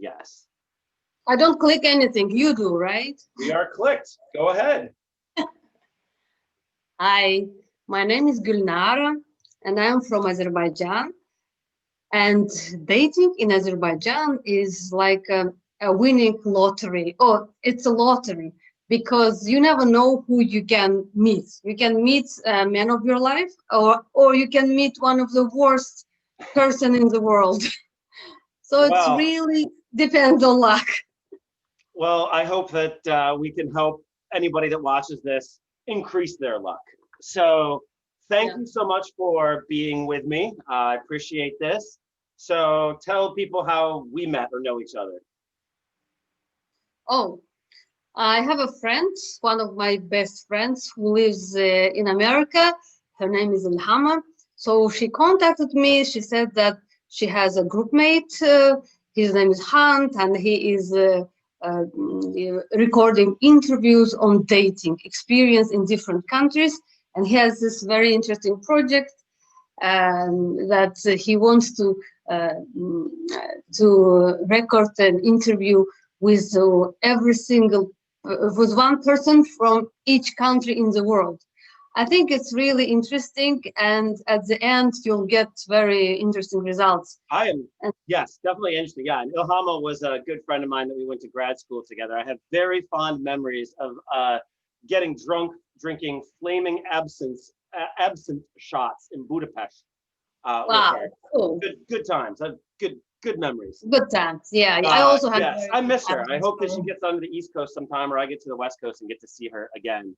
Yes. I don't click anything. You do, right? We are clicked. Go ahead. Hi, my name is Gulnara, and I'm from Azerbaijan. And dating in Azerbaijan is like a winning lottery. Oh, it's a lottery because you never know who you can meet. You can meet a man of your life, or you can meet one of the worst person in the world. So it's Well, really depends on luck. well, I hope that we can help anybody that watches this increase their luck. So, thank Yeah. you so much for being with me. I appreciate this. So, tell people how we met or know each other. Oh, I have a friend, one of my best friends who lives in America. Her name is Ilhama. So she contacted me. She said that she has a group mate. His name is Hunt, and he is recording interviews on dating experience in different countries. And he has this very interesting project that he wants to record an interview with every single with one person from each country in the world. I think it's really interesting, and at the end you'll get very interesting results. I am, And yes, definitely interesting. Yeah, and Ilhama was a good friend of mine that we went to grad school together. I have very fond memories of getting drunk, drinking flaming absinthe shots in Budapest with wow, her. cool, Good times. I have good memories. good times. Yeah, I also had Yes, very I good miss her. I times. hope that she gets onto the East Coast sometime, or I get to the West Coast and get to see her again.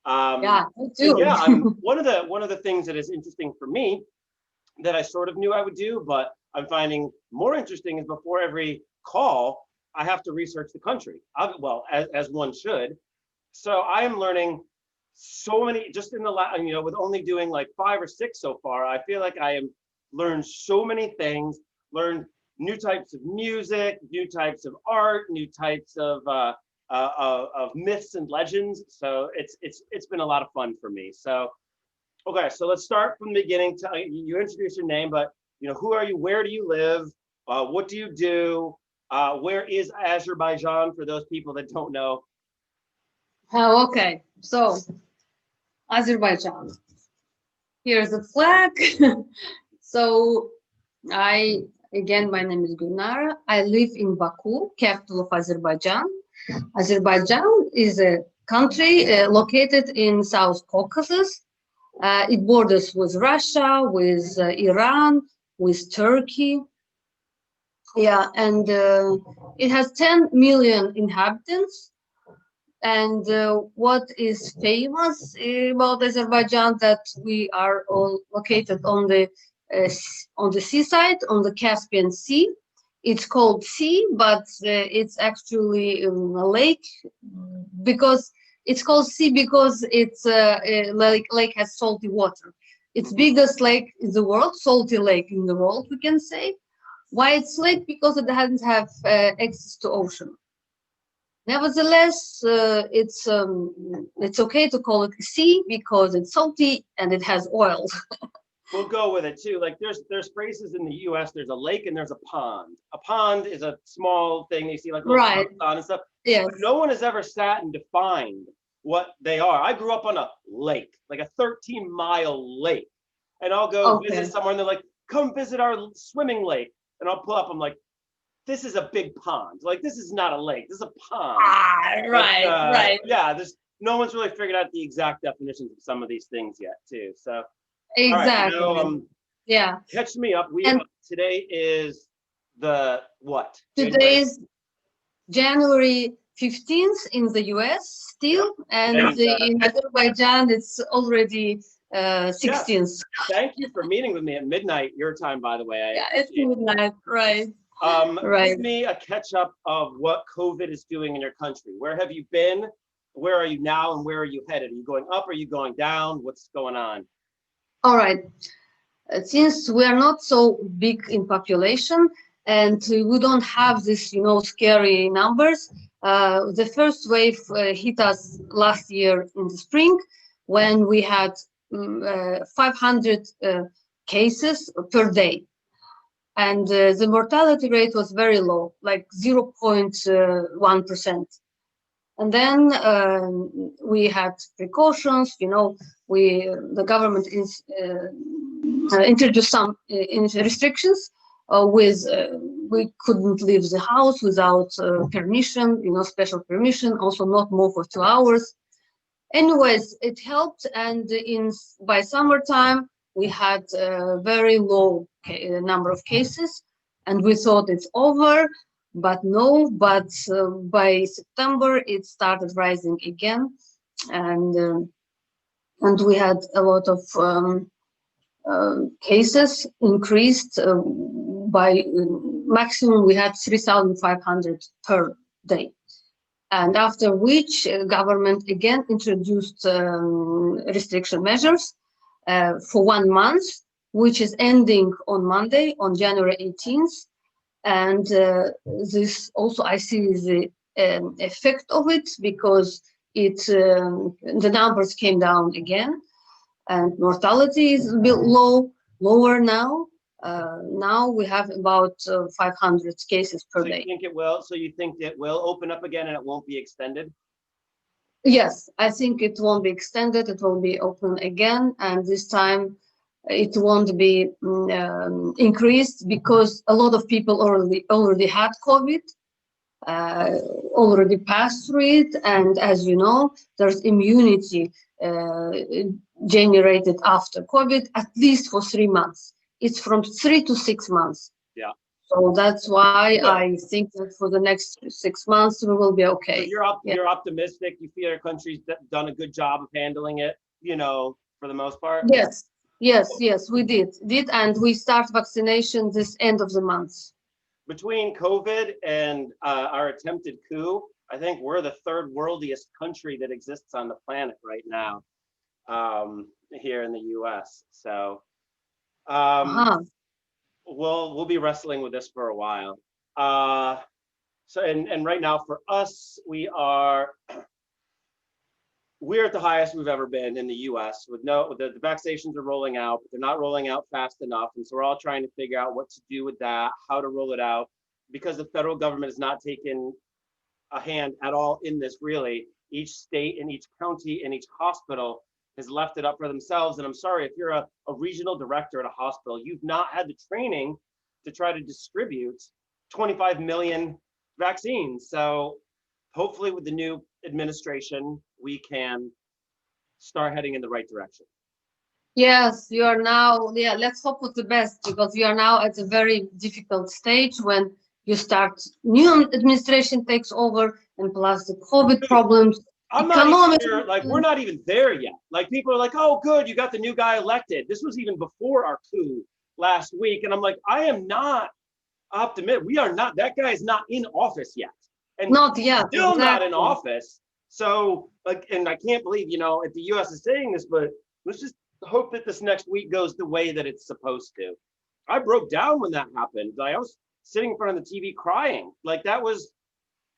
Yeah, me So too. yeah, I'm one of the things that is interesting for me that I sort of knew I would do, but I'm finding more interesting is before every call, I have to research the country. Well, as one should. So I am learning so many just in the last, with only doing like 5 or 6 so far. I feel like I am learned so many things, learned new types of music, new types of art, new types of myths and legends. So it's been a lot of fun for me. So okay, so let's start from the beginning. You introduce your name, but who are you? Where do you live? What do you do? Where is Azerbaijan for those people that don't know? Oh, okay, so Azerbaijan. Here's the flag. So I again, my name is Gulnara. I live in Baku, capital of Azerbaijan. Azerbaijan is a country located in South Caucasus. It borders with Russia, with Iran, with Turkey. Yeah, and it has 10 million inhabitants. And what is famous about Azerbaijan that we are all located on the seaside, on the Caspian Sea. It's called sea, but it's actually a lake because it's called sea because it's lake has salty water. It's biggest lake in the world, salty lake in the world, we can say. Why it's lake? Because it doesn't have access to ocean. Nevertheless, it's okay to call it sea because it's salty and it has oil. We'll go with it too. Like there's phrases in the U.S. There's a lake and there's a pond. A pond is a small thing you see like little Right. on and stuff. Yes. But no one has ever sat and defined what they are. I grew up on a lake, like a 13-mile lake, and I'll go Okay. visit somewhere and they're like, "Come visit our swimming lake," and I'll pull up. I'm like, "This is a big pond. Like this is not a lake. This is a pond." Right, right. Yeah, there's no one's really figured out the exact definitions of some of these things yet, too. So, all right, Exactly. Yeah. catch me up. And Today is the what? today is January 15th in the US still, and And in Azerbaijan it's already 16th. thank you for meeting with me at midnight your time, by the way. Yeah, it's midnight, right? Give Right. me a catch up of what COVID is doing in your country. Where have you been? Where are you now, and where are you headed? Are you going up? Are you going down? What's going on? All right. Since we are not so big in population and we don't have this, scary numbers, the first wave hit us last year in the spring when we had 500 cases per day. and the mortality rate was very low, like 0.1%. And then we had precautions, the government introduced some restrictions with we couldn't leave the house without permission, special permission, also not more for 2 hours. Anyways, it helped, and by summertime we had a very low number of cases, and we thought it's over, but no. But by September it started rising again, and we had a lot of cases increased by maximum. We had 3,500 per day. And after which government again introduced restriction measures for 1 month, which is ending on Monday, on January 18th. And this also I see the effect of it, because the numbers came down again, and mortality is a bit lower now. Now we have about 500 cases per day. So you think it will open up again and it won't be extended? Yes, I think it won't be extended. It will be open again, and this time it won't be increased, because a lot of people already had COVID, already passed through it, and as you know, there's immunity generated after COVID, at least for 3 months. It's from 3 to 6 months. Yeah. So that's why I think that for the next 6 months we will be okay. So you're optimistic. You feel our country's done a good job of handling it, for the most part. Yes, we did, and we start vaccination this end of the month. Between COVID and our attempted coup, I think we're the third worldiest country that exists on the planet right now, here in the U.S. So. We'll be wrestling with this for a while. So right now for us, we're at the highest we've ever been in the U.S. with the vaccinations are rolling out, but they're not rolling out fast enough, and so we're all trying to figure out what to do with that, how to roll it out, because the federal government has not taken a hand at all in this. Really, each state and each county and each hospital has left it up for themselves. And I'm sorry, if you're a regional director at a hospital, you've not had the training to try to distribute 25 million vaccines. So hopefully with the new administration, we can start heading in the right direction. Yes, you are now, let's hope for the best, because you are now at a very difficult stage when you start, new administration takes over, and plus the COVID problems. I'm not even sure, we're not even there yet. People are like, oh, good, you got the new guy elected. This was even before our coup last week. And I'm like, I am not optimistic. We are not, that guy is not in office yet. And not yet. Still exactly. Not in office. So, and I can't believe, if the US is saying this, but let's just hope that this next week goes the way that it's supposed to. I broke down when that happened. I was sitting in front of the TV crying.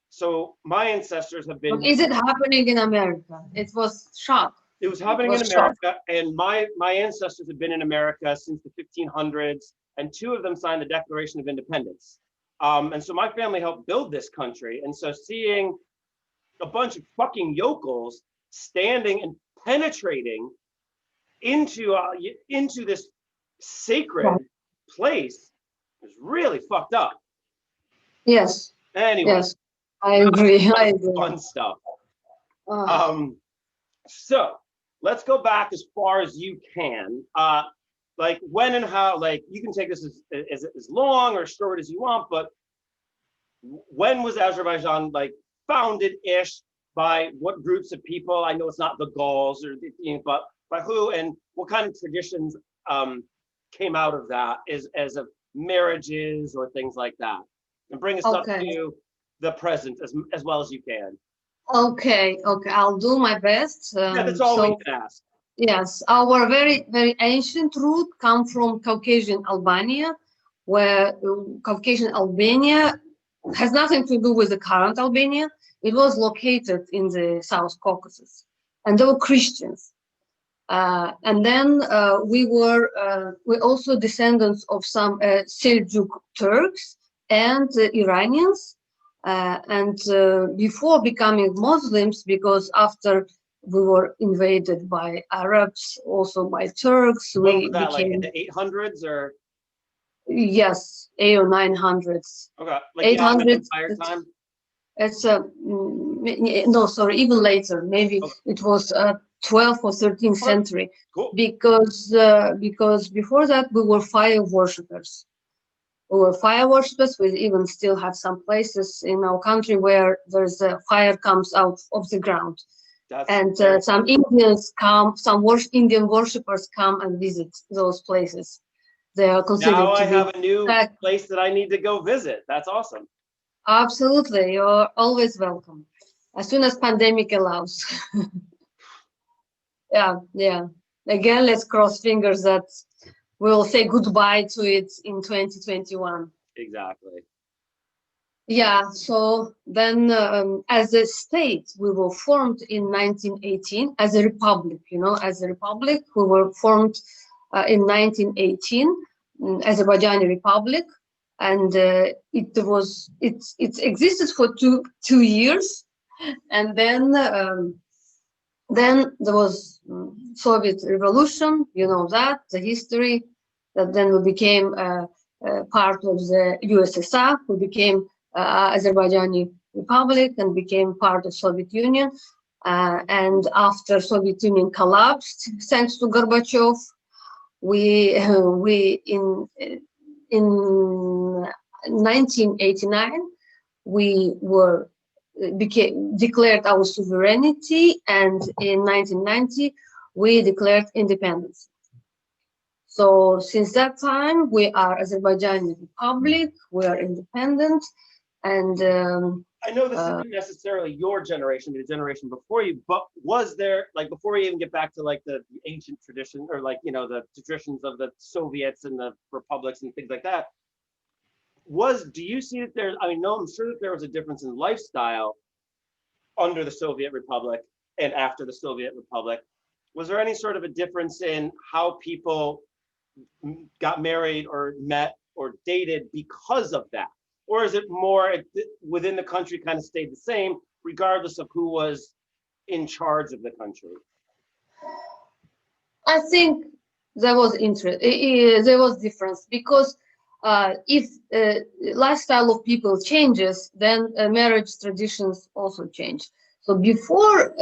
So my ancestors have been. Is it happening in America? It was shock. It was happening in America, and my ancestors have been in America since the 1500s, and 2 of them signed the Declaration of Independence. And so my family helped build this country, and so seeing a bunch of fucking yokels standing and penetrating into this sacred place is really fucked up. Yes. Anyway. Yes. I agree. Fun stuff. So let's go back as far as you can. When and how, you can take this as long or short as you want, but when was Azerbaijan founded-ish, by what groups of people? I know it's not the Gauls, but by who, and what kind of traditions came out of that as of marriages or things like that? And bring us up to the present as well as you can. Okay, I'll do my best. That's all we can ask. Yes, our very, very ancient root come from Caucasian Albania, where Caucasian Albania has nothing to do with the current Albania. It was located in the South Caucasus, and they were Christians. And then we also descendants of some Seljuk Turks and Iranians. And before becoming Muslims, because after we were invaded by Arabs, also by Turks, When we was that, like in became, the 800s or? yes, 800s or 900s. Okay, like the Ottoman 800s, Empire time? it's no, sorry, even later. Maybe Okay. it was 12th or 13th Okay. century, Cool. because before that we were fire worshippers. We were fire worshippers. We even still have some places in our country where there's a fire comes out of the ground, That's and very some Indians come, some Indian worshippers come and visit those places. They are considered Now to I be have a new back. place that I need to go visit. That's awesome. Absolutely, you're always welcome, as soon as pandemic allows. Yeah. Again, let's cross fingers that we'll say goodbye to it in 2021. Exactly. Yeah, so then as a state, we were formed in 1918 as a republic, as a republic. We were formed in 1918, Azerbaijani Republic, and it existed for two years, and then there was Soviet Revolution, that, the history, that then we became part of the USSR, we became Azerbaijani Republic and became part of Soviet Union. And after Soviet Union collapsed, thanks to Gorbachev, we in 1989 we declared our sovereignty, and in 1990 we declared independence. So since that time we are Azerbaijani Republic, we are independent, and I know this isn't necessarily your generation, but the generation before you, but was there, like, before we even get back to like the ancient tradition, or like, the traditions of the Soviets and the republics and things like that, do you see that there's, I mean, no, I'm sure that there was a difference in lifestyle under the Soviet Republic and after the Soviet Republic. Was there any sort of a difference in how people got married or met or dated because of that? Or is it more within the country kind of stayed the same, regardless of who was in charge of the country? I think there was interest. There was difference because if lifestyle of people changes, then marriage traditions also change. So before,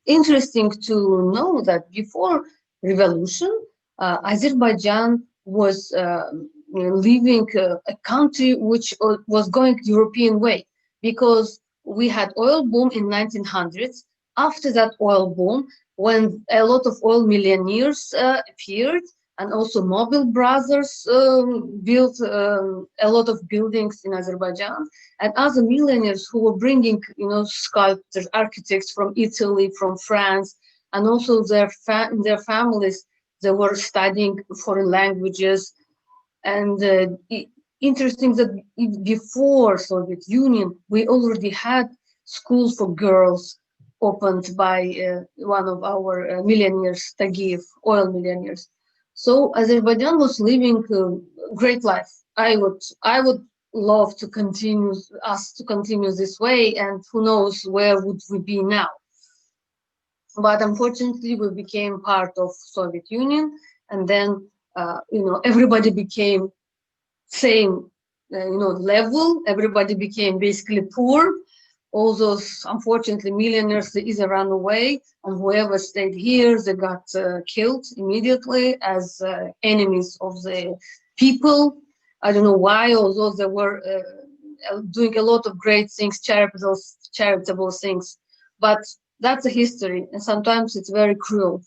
interesting to know that before revolution, Azerbaijan was living a country which was going European way, because we had oil boom in 1900s. After that oil boom, when a lot of oil millionaires appeared, and also Mobile brothers built a lot of buildings in Azerbaijan, and other millionaires who were bringing, sculptors, architects from Italy, from France, and also their families. They were studying foreign languages, and interesting that before Soviet Union, we already had schools for girls opened by one of our millionaires, Tagiev, oil millionaires. So Azerbaijan was living a great life. I would love to continue this way, and who knows where would we be now. But unfortunately, we became part of Soviet Union, and then everybody became same level. Everybody became basically poor. All those, unfortunately, millionaires, they either ran away, and whoever stayed here, they got killed immediately as enemies of the people. I don't know why, although they were doing a lot of great things, charitable things. But that's a history, and sometimes it's very cruel.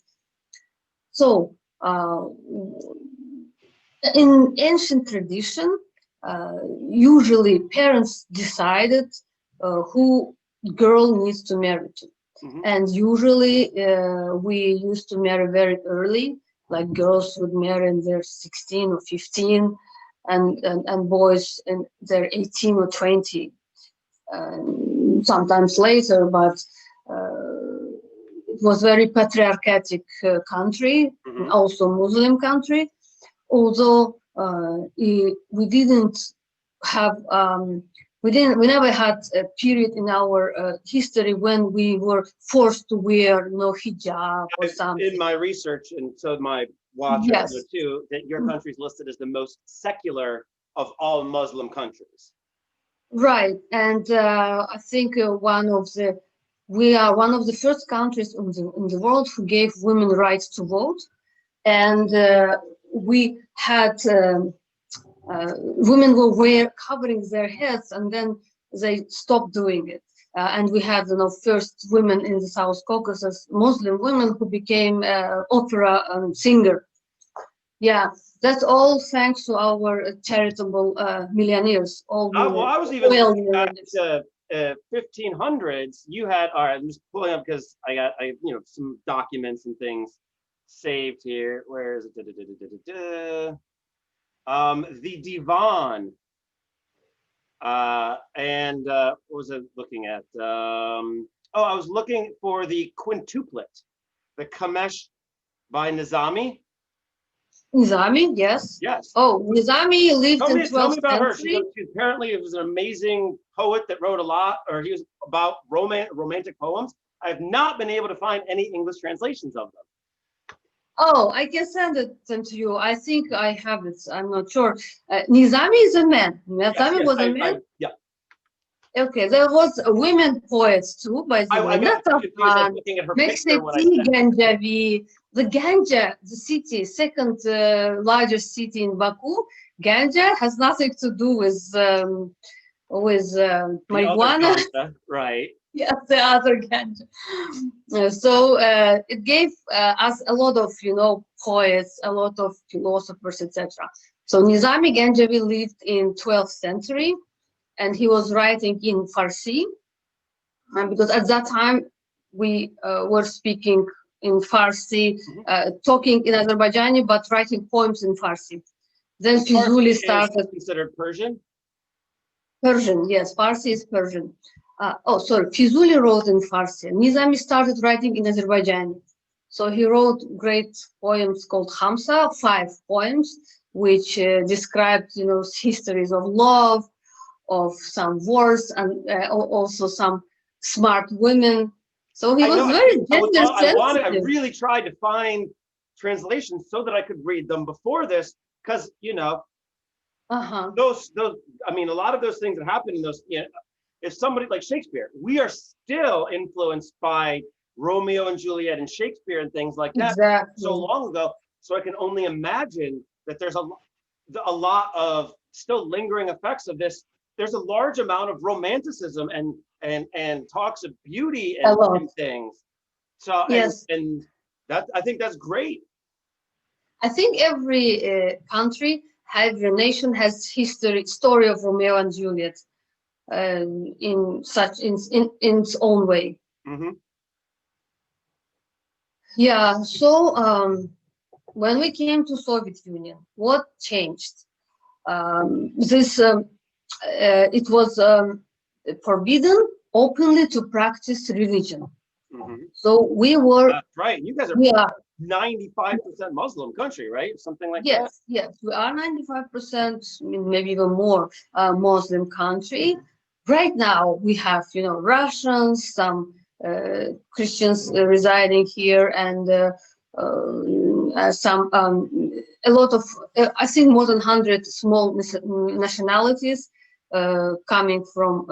So in ancient tradition, usually parents decided who girl needs to marry to. Mm-hmm. And usually we used to marry very early, like girls would marry in their 16 or 15, and boys in their 18 or 20, sometimes later, but it was very patriarchatic country, Mhm. also Muslim country. Although we didn't have, we never had a period in our history when we were forced to wear no hijab or In something. my research, and so my watchers know Yes. too, that your country is listed as the most secular of all Muslim countries. Right, and I think we are one of the first countries in the world who gave women rights to vote, and we had women were covering their heads, and then they stopped doing it. And we had, first women in the South Caucasus, Muslim women who became opera singer. Yeah, that's all thanks to our charitable millionaires, all Well, women, I was even oil looking back millionaires. to 1500s. You had, all right, I'm just pulling up because I some documents and things saved here. Where is it? The Divan. And what was I looking at? I was looking for the quintuplet, the Kamesh by Nizami. Nizami, yes. Yes. Oh, Nizami lived in Tell me 12th about her. century. Apparently it was an amazing poet that wrote a lot, or he was about romantic poems. I have not been able to find any English translations of them. Oh, I can send them to you. I think I have it. I'm not sure. Nizami is a man. Nizami was a man. Yeah. Okay, there was women poets too, by the way. I got confused. I was Natafan, looking at her picture when I Mekseti, said Ganjavi. The Ganja, the city, second largest city in Baku. Ganja has nothing to do with the other marijuana. ganja, right? Yes, the other ganja. So it gave us a lot of, poets, a lot of philosophers, etc. So Nizami Ganjavi lived in 12th century, and he was writing in Farsi, because at that time we were speaking in Farsi, talking in Azerbaijani, but writing poems in Farsi. Then Fizuli started. Considered Persian. Persian, yes, Farsi is Persian. Fizuli wrote in Farsi. Nizami started writing in Azerbaijani. So he wrote great poems called Hamsa, 5 poems, which described, histories of love, of some wars, and also some smart women. So he was very gender sensitive. I really tried to find translations so that I could read them before this, because those I mean, a lot of those things that happen in those, if somebody like Shakespeare, we are still influenced by Romeo and Juliet and Shakespeare and things like that. Exactly. So long ago. So I can only imagine that there's a lot of still lingering effects of this. There's a large amount of romanticism and talks of beauty and things. So yes, and that, I think that's great. I think every country, every nation has story of Romeo and Juliet in its own way. Mm-hmm. Yeah. So when we came to Soviet Union, what changed? It was forbidden openly to practice religion. Mm-hmm. So we were. That's right. You guys are. 95% Muslim country, right? Something like that. Yes, we are 95%, maybe even more Muslim country. Right now, we have, Russians, some Christians residing here, and some a lot of, I think, more than 100 small nationalities coming from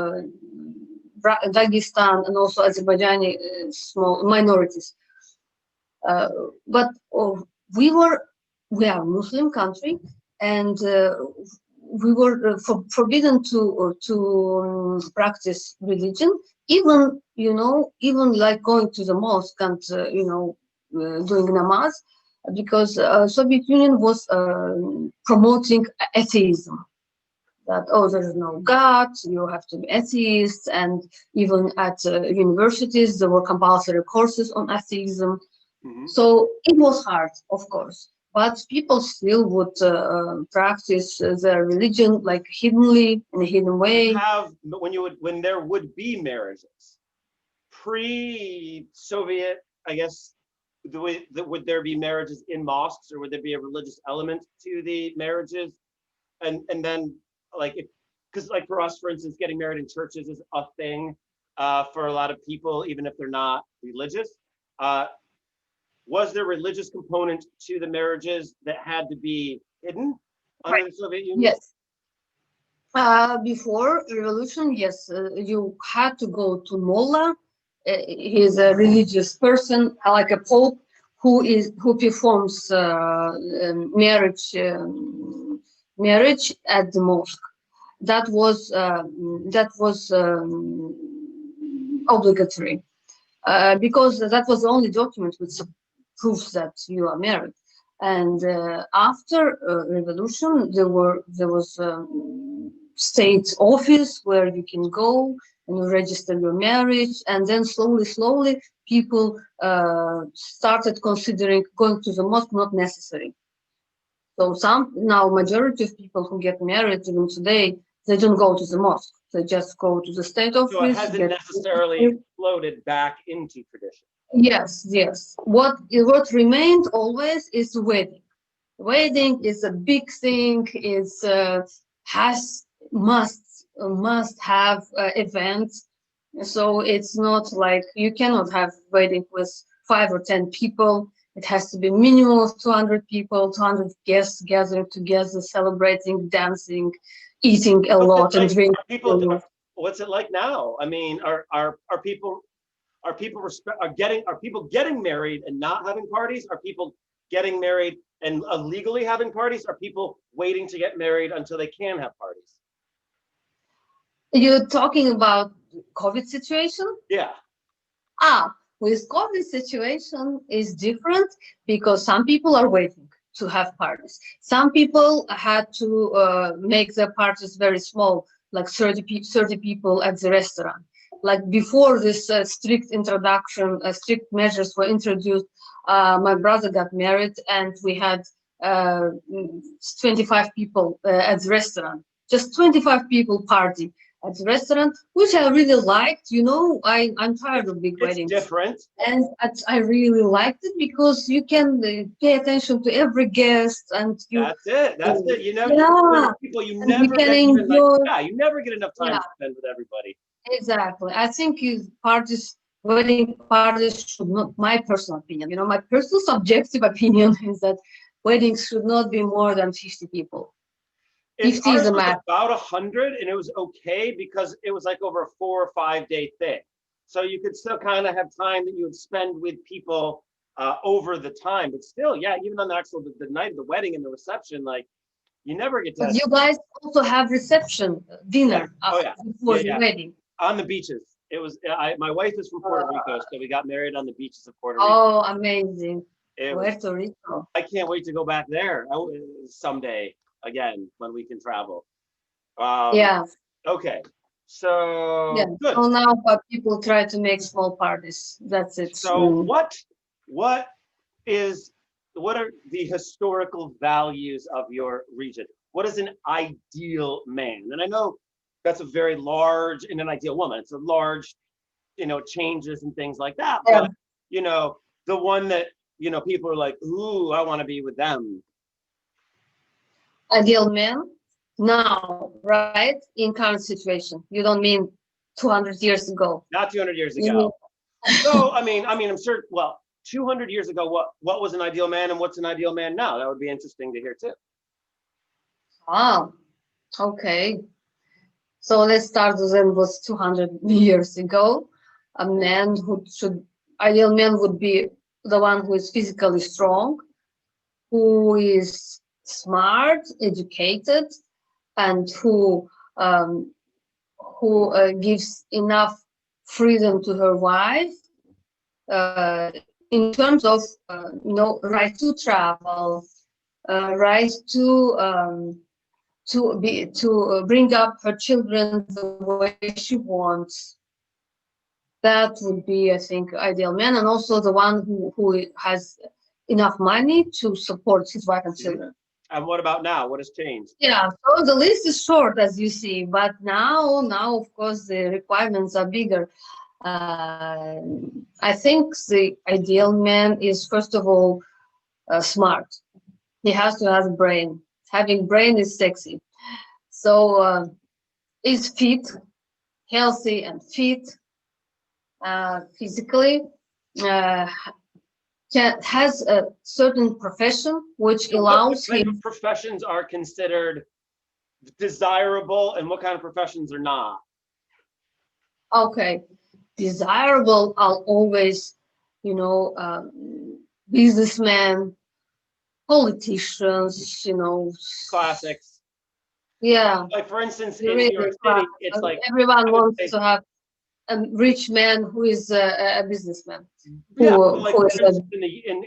Dagestan and also Azerbaijani small minorities. But we are a Muslim country, and we were forbidden to practice religion. Even even like going to the mosque and doing namaz, because Soviet Union was promoting atheism. That there is no God, you have to be atheist, and even at universities there were compulsory courses on atheism. Mm-hmm. So it was hard, of course, but people still would practice their religion like hiddenly, in a hidden way. When there would be marriages, pre-Soviet I guess, would there be marriages in mosques, or would there be a religious element to the marriages? And then, like, because like for us, for instance, getting married in churches is a thing for a lot of people, even if they're not religious. Uh, was there religious component to the marriages that had to be hidden under Right. the Soviet Union? Yes. Before revolution, yes, you had to go to mullah. He is a religious person, like a pope, who performs marriage at the mosque. That was obligatory, because that was the only document which proves that you are married. And after revolution, there was state office where you can go and register your marriage, and then slowly people started considering going to the mosque not necessary. So now majority of people who get married even today, they don't go to the mosque. They just go to the state office. So it hasn't necessarily exploded back into tradition. Yes. What remained always is wedding. Wedding is a big thing. It's must have events. So it's not like you cannot have wedding with 5 or 10 people. It has to be minimum of 200 people, 200 guests gathering together, celebrating, dancing, eating a lot, and drinking. What's it like now? I mean, are people getting married and not having parties? Are people getting married and illegally having parties? Are people waiting to get married until they can have parties? You're talking about COVID situation? Yeah. With COVID situation is different because some people are waiting to have parties. Some people had to make their parties very small, like 30 people at the restaurant. Like before this strict measures were introduced, my brother got married and we had 25 people at the restaurant. Just 25 people party at the restaurant, which I really liked. I'm tired of big weddings. It's different. And I really liked it because you can pay attention to every guest, and That's it. You never you never get enough time to spend with everybody. Exactly. I think wedding parties should not, my personal opinion, my personal subjective opinion is that weddings should not be more than 50 people. Ours was about 100, and it was okay because it was like over a 4 or 5 day thing. So you could still kind of have time that you would spend with people over the time. But still, yeah, even on the night of the wedding and the reception, like you never get to. But you guys also have reception dinner before the wedding. On the beaches. It was. My wife is from Puerto Rico, so we got married on the beaches of Puerto Rico. Oh, amazing! Puerto Rico. I can't wait to go back there someday again when we can travel. Okay. So good. So now, but people try to make small parties. That's it. So what are the historical values of your region? What is an ideal man? And I know that's a very large, and an ideal woman. It's a large, changes and things like that. Yeah. But, the one that, people are like, ooh, I want to be with them. Ideal man? Now, right? In current situation. You don't mean 200 years ago. Not 200 years ago. So, I mean, I'm sure, 200 years ago, what was an ideal man and what's an ideal man now? That would be interesting to hear too. Oh, okay. So let's start then with 200 years ago. Ideal man would be the one who is physically strong, who is smart, educated, and who gives enough freedom to her wife in terms of right to travel, right to bring up her children the way she wants. That would be, I think, ideal man, and also the one who has enough money to support his wife and children. And what about now? What has changed? Yeah, so the list is short, as you see, but now of course the requirements are bigger. Uh, I think the ideal man is first of all smart. He has to have brain. Having brain is sexy. So is fit, healthy and fit physically. Uh, has a certain profession which So what allows type of him. professions are considered desirable and what kind of professions are not? Okay, desirable are always, businessmen, politicians, Classics. yeah, Like for instance, in New really, York City, it's like everyone I would wants say, to have a rich man who is a businessman, yeah, but like who for is a instance,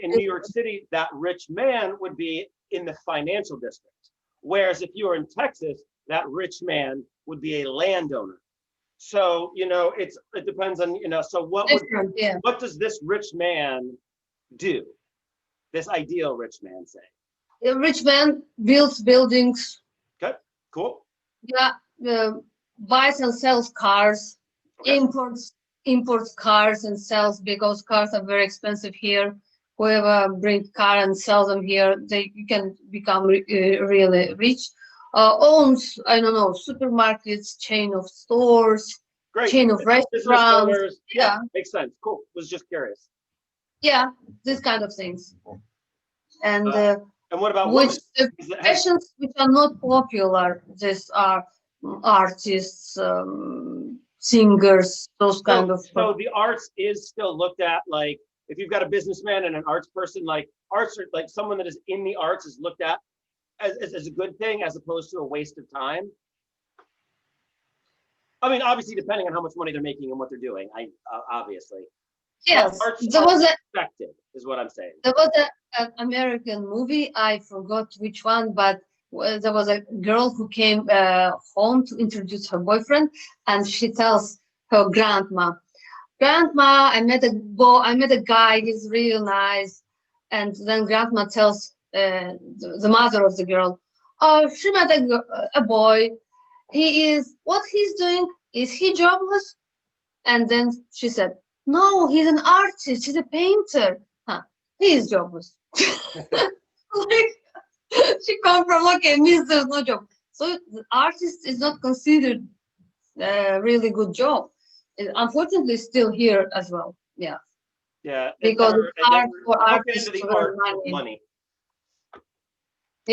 in New York City, that rich man would be in the financial district. Whereas if you were in Texas, that rich man would be a landowner. So, it depends on, so different, yeah. what does this rich man do? This ideal rich man say? A rich man builds buildings, Okay, cool. yeah, buys and sells cars, Okay. imports cars and sells because cars are very expensive here. Whoever brings car and sells them here, you can become really rich. Owns, I don't know, supermarkets, chain of stores, Great. chain of Business restaurants. owners. Yeah, Yeah, makes sense. Cool. Was just curious. yeah, this kind of things. And Uh, and what about which women? the Has, professions which are not popular, these are artists, singers, those kind of. so the arts is still looked at like if you've got a businessman and an arts person, like arts are like someone that is in the arts is looked at as a good thing as opposed to a waste of time. I mean, obviously, depending on how much money they're making and what they're doing, obviously. But Yes, arts there are was a respected, is what I'm saying. there was an American movie. I forgot which one, but there was a girl who came home to introduce her boyfriend, and she tells her grandma, "Grandma, I met a guy. He's real nice." And then grandma tells the mother of the girl, "Oh, she met a boy. He is what he's doing. Is he jobless?" And then she said, "No, he's an artist. He's a painter. Huh, he is jobless." Like, she come from, okay, means there's no job. So the artist is not considered a really good job. Unfortunately, still here as well. Yeah, Yeah, because it's hard for don't get into artists the to earn art of money. money. And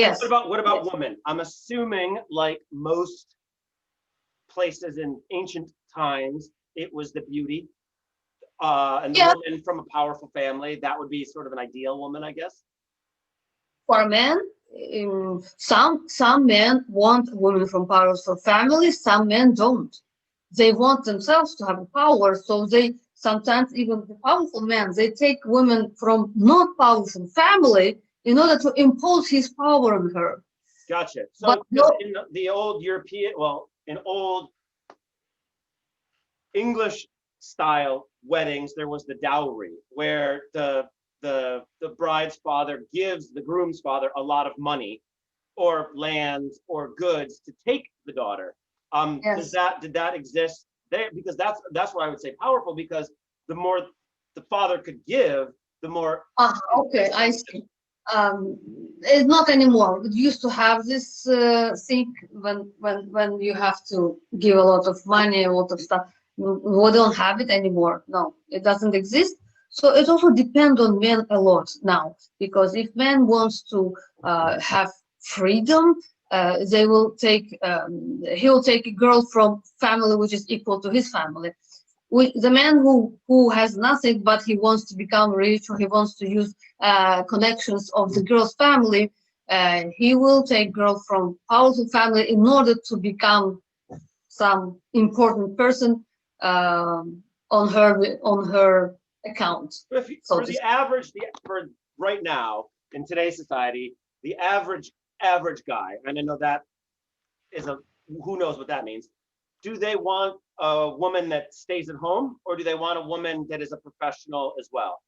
Yes. what about Yes. women? I'm assuming, like most places in ancient times, it was the beauty and the Yeah, woman from a powerful family. That would be sort of an ideal woman, I guess. for men, some men want women from powerful families. Some men don't. They want themselves to have power, so they sometimes even the powerful men they take women from not powerful family in order to impose his power on her. Gotcha. But So, because no, in the old European, well, in old English style weddings, there was the dowry, where the bride's father gives the groom's father a lot of money or lands or goods to take the daughter. yes, Did that exist there? Because that's why I would say powerful, because the more the father could give, the more. okay, I see. It's not anymore. We used to have this thing when you have to give a lot of money, a lot of stuff. We don't have it anymore. No, it doesn't exist. So it also depends on men a lot now, because if man wants to have freedom, he will take a girl from family which is equal to his family. The man who has nothing but he wants to become rich or he wants to use connections of the girl's family, he will take girl from powerful family in order to become some important person on her account. If So for to the speak. average, for right now in today's society, the average guy, and I know that is a who knows what that means. Do they want a woman that stays at home, or do they want a woman that is a professional as well,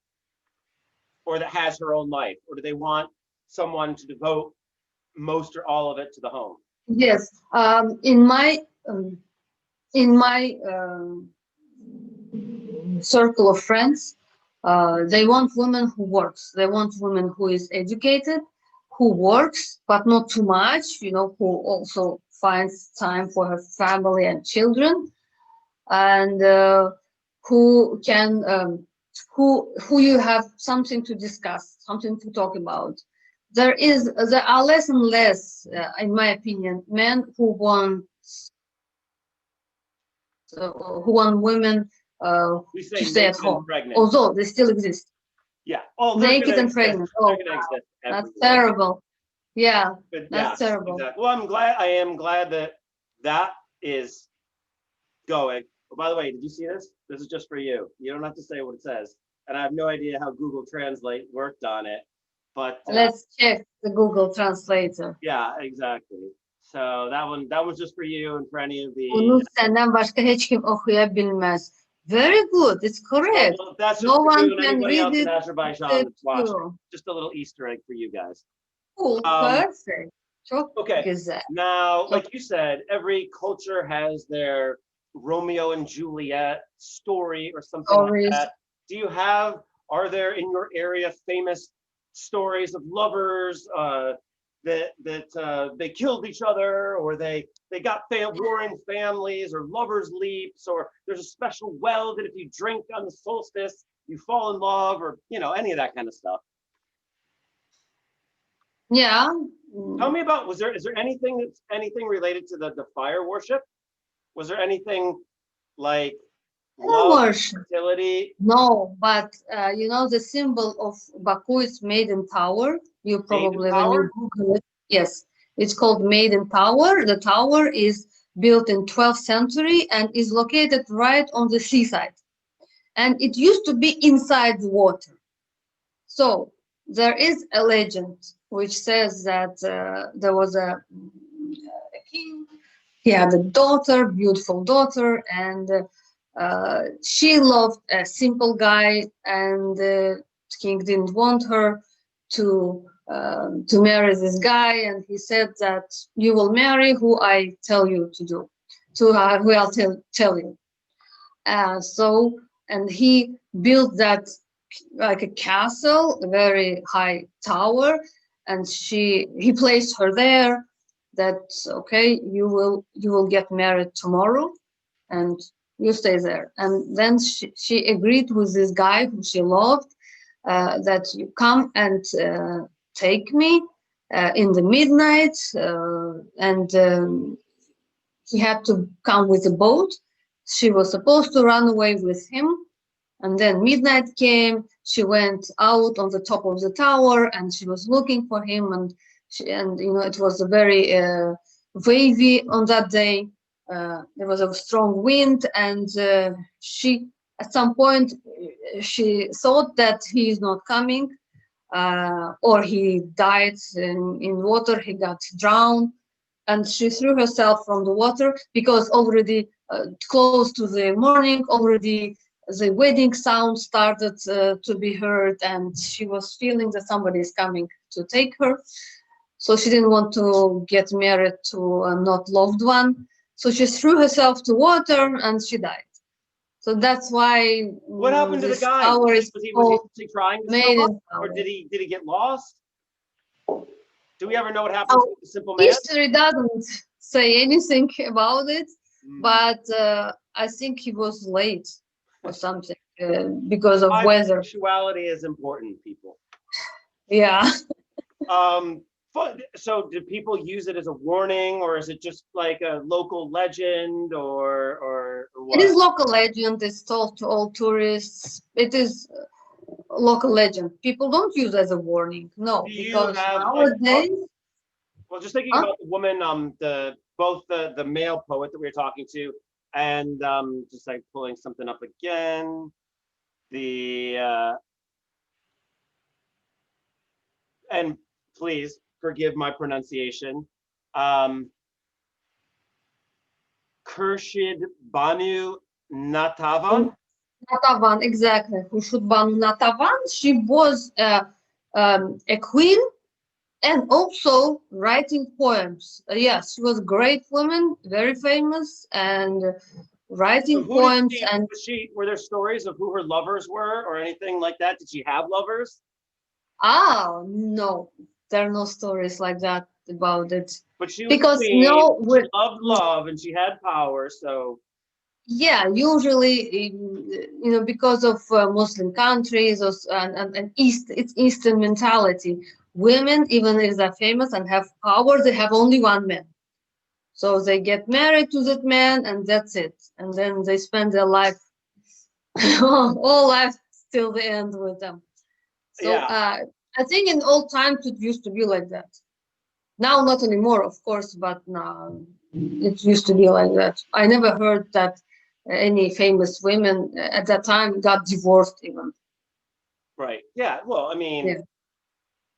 or that has her own life, or do they want someone to devote most or all of it to the home? Yes, in my circle of friends. They want women who works. They want women who is educated, who works, but not too much, who also finds time for her family and children, and who can, who you have something to discuss, something to talk about. There are less and less, in my opinion, men who want women We to say stay at naked and home, pregnant. although they still exist. Yeah. Oh, they're Naked gonna and exist. pregnant. They're Oh, gonna exist that's everywhere. terrible. Yeah, But that's yeah, terrible. exactly. Well, I am glad that that is going. Oh, by the way, did you see this? This is just for you. You don't have to say what it says. And I have no idea how Google Translate worked on it. But Let's check the Google Translator. yeah, exactly. So that was just for you and for any of Bunu the. senden başka hiç kim okuyabilmez. Very good. It's correct. Well, that's just No for you one and can anybody read else in it Azerbaijan that's watching. too. Just a little Easter egg for you guys. Cool. Perfect. Çok Okay. güzel. Now, like you said, every culture has their Romeo and Juliet story or something like Stories. that. Are there in your area famous stories of lovers that they killed each other, or they got warring families, or lovers' leaps, or there's a special well that if you drink on the solstice, you fall in love, or any of that kind of stuff? Yeah. Tell me about, is there anything related to the fire worship? Was there anything like love, Worship. fertility? No, but the symbol of Baku is Maiden Tower. You probably, when you Google it, yes, it's called Maiden Tower. The tower is built in 12th century and is located right on the seaside. And it used to be inside the water. So there is a legend which says that there was a king. He had a daughter, beautiful daughter, and she loved a simple guy, and the king didn't want her to marry this guy, and he said that you will marry who I tell you to do, who I'll tell you. And he built that like a castle, a very high tower, and he placed her there. That okay, you will get married tomorrow, and you stay there. And then she agreed with this guy who she loved, that you come and take me in the midnight, and he had to come with a boat. She was supposed to run away with him, and then midnight came. She went out on the top of the tower, and she was looking for him, and it was a very wavy on that day. There was a strong wind, and she, at some point, she thought that he is not coming, or he died in water. He got drowned, and she threw herself from the water because already close to the morning, already the wedding sound started to be heard, and she was feeling that somebody is coming to take her. So she didn't want to get married to a not loved one. So she threw herself to water and she died. So that's why. What happened to the guy? Was he trying to show up, or did he get lost? Do we ever know what happened to the simple man? History doesn't say anything about it, but I think he was late or something because of weather. Punctuality is important, people. Yeah. So do people use it as a warning, or is it just like a local legend, or what? It is local legend. It's told to all tourists. It is local legend. People don't use it as a warning. No, because nowadays. Well, just thinking about the woman, both the male poet that we were talking to, and just like pulling something up again, and please forgive my pronunciation, Khurshid Banu Natavan. Natavan, exactly. Khurshid Banu Natavan. She was a queen and also writing poems. Yes, she was a great woman, very famous, and writing So who did poems. she, And were there stories of who her lovers were or anything like that? Did she have lovers? no, there are no stories like that about it, But she was a because queen. no, She loved love and she had power. So yeah, usually, because of Muslim countries, and it's Eastern mentality. Women, even if they're famous and have power, they have only one man. So they get married to that man, and that's it. And then they spend their life, all life till the end with them. So yeah, I think in old times it used to be like that. Now not anymore, of course, but now it used to be like that. I never heard that any famous women at that time got divorced even. right. Yeah. Well, I mean, Yeah.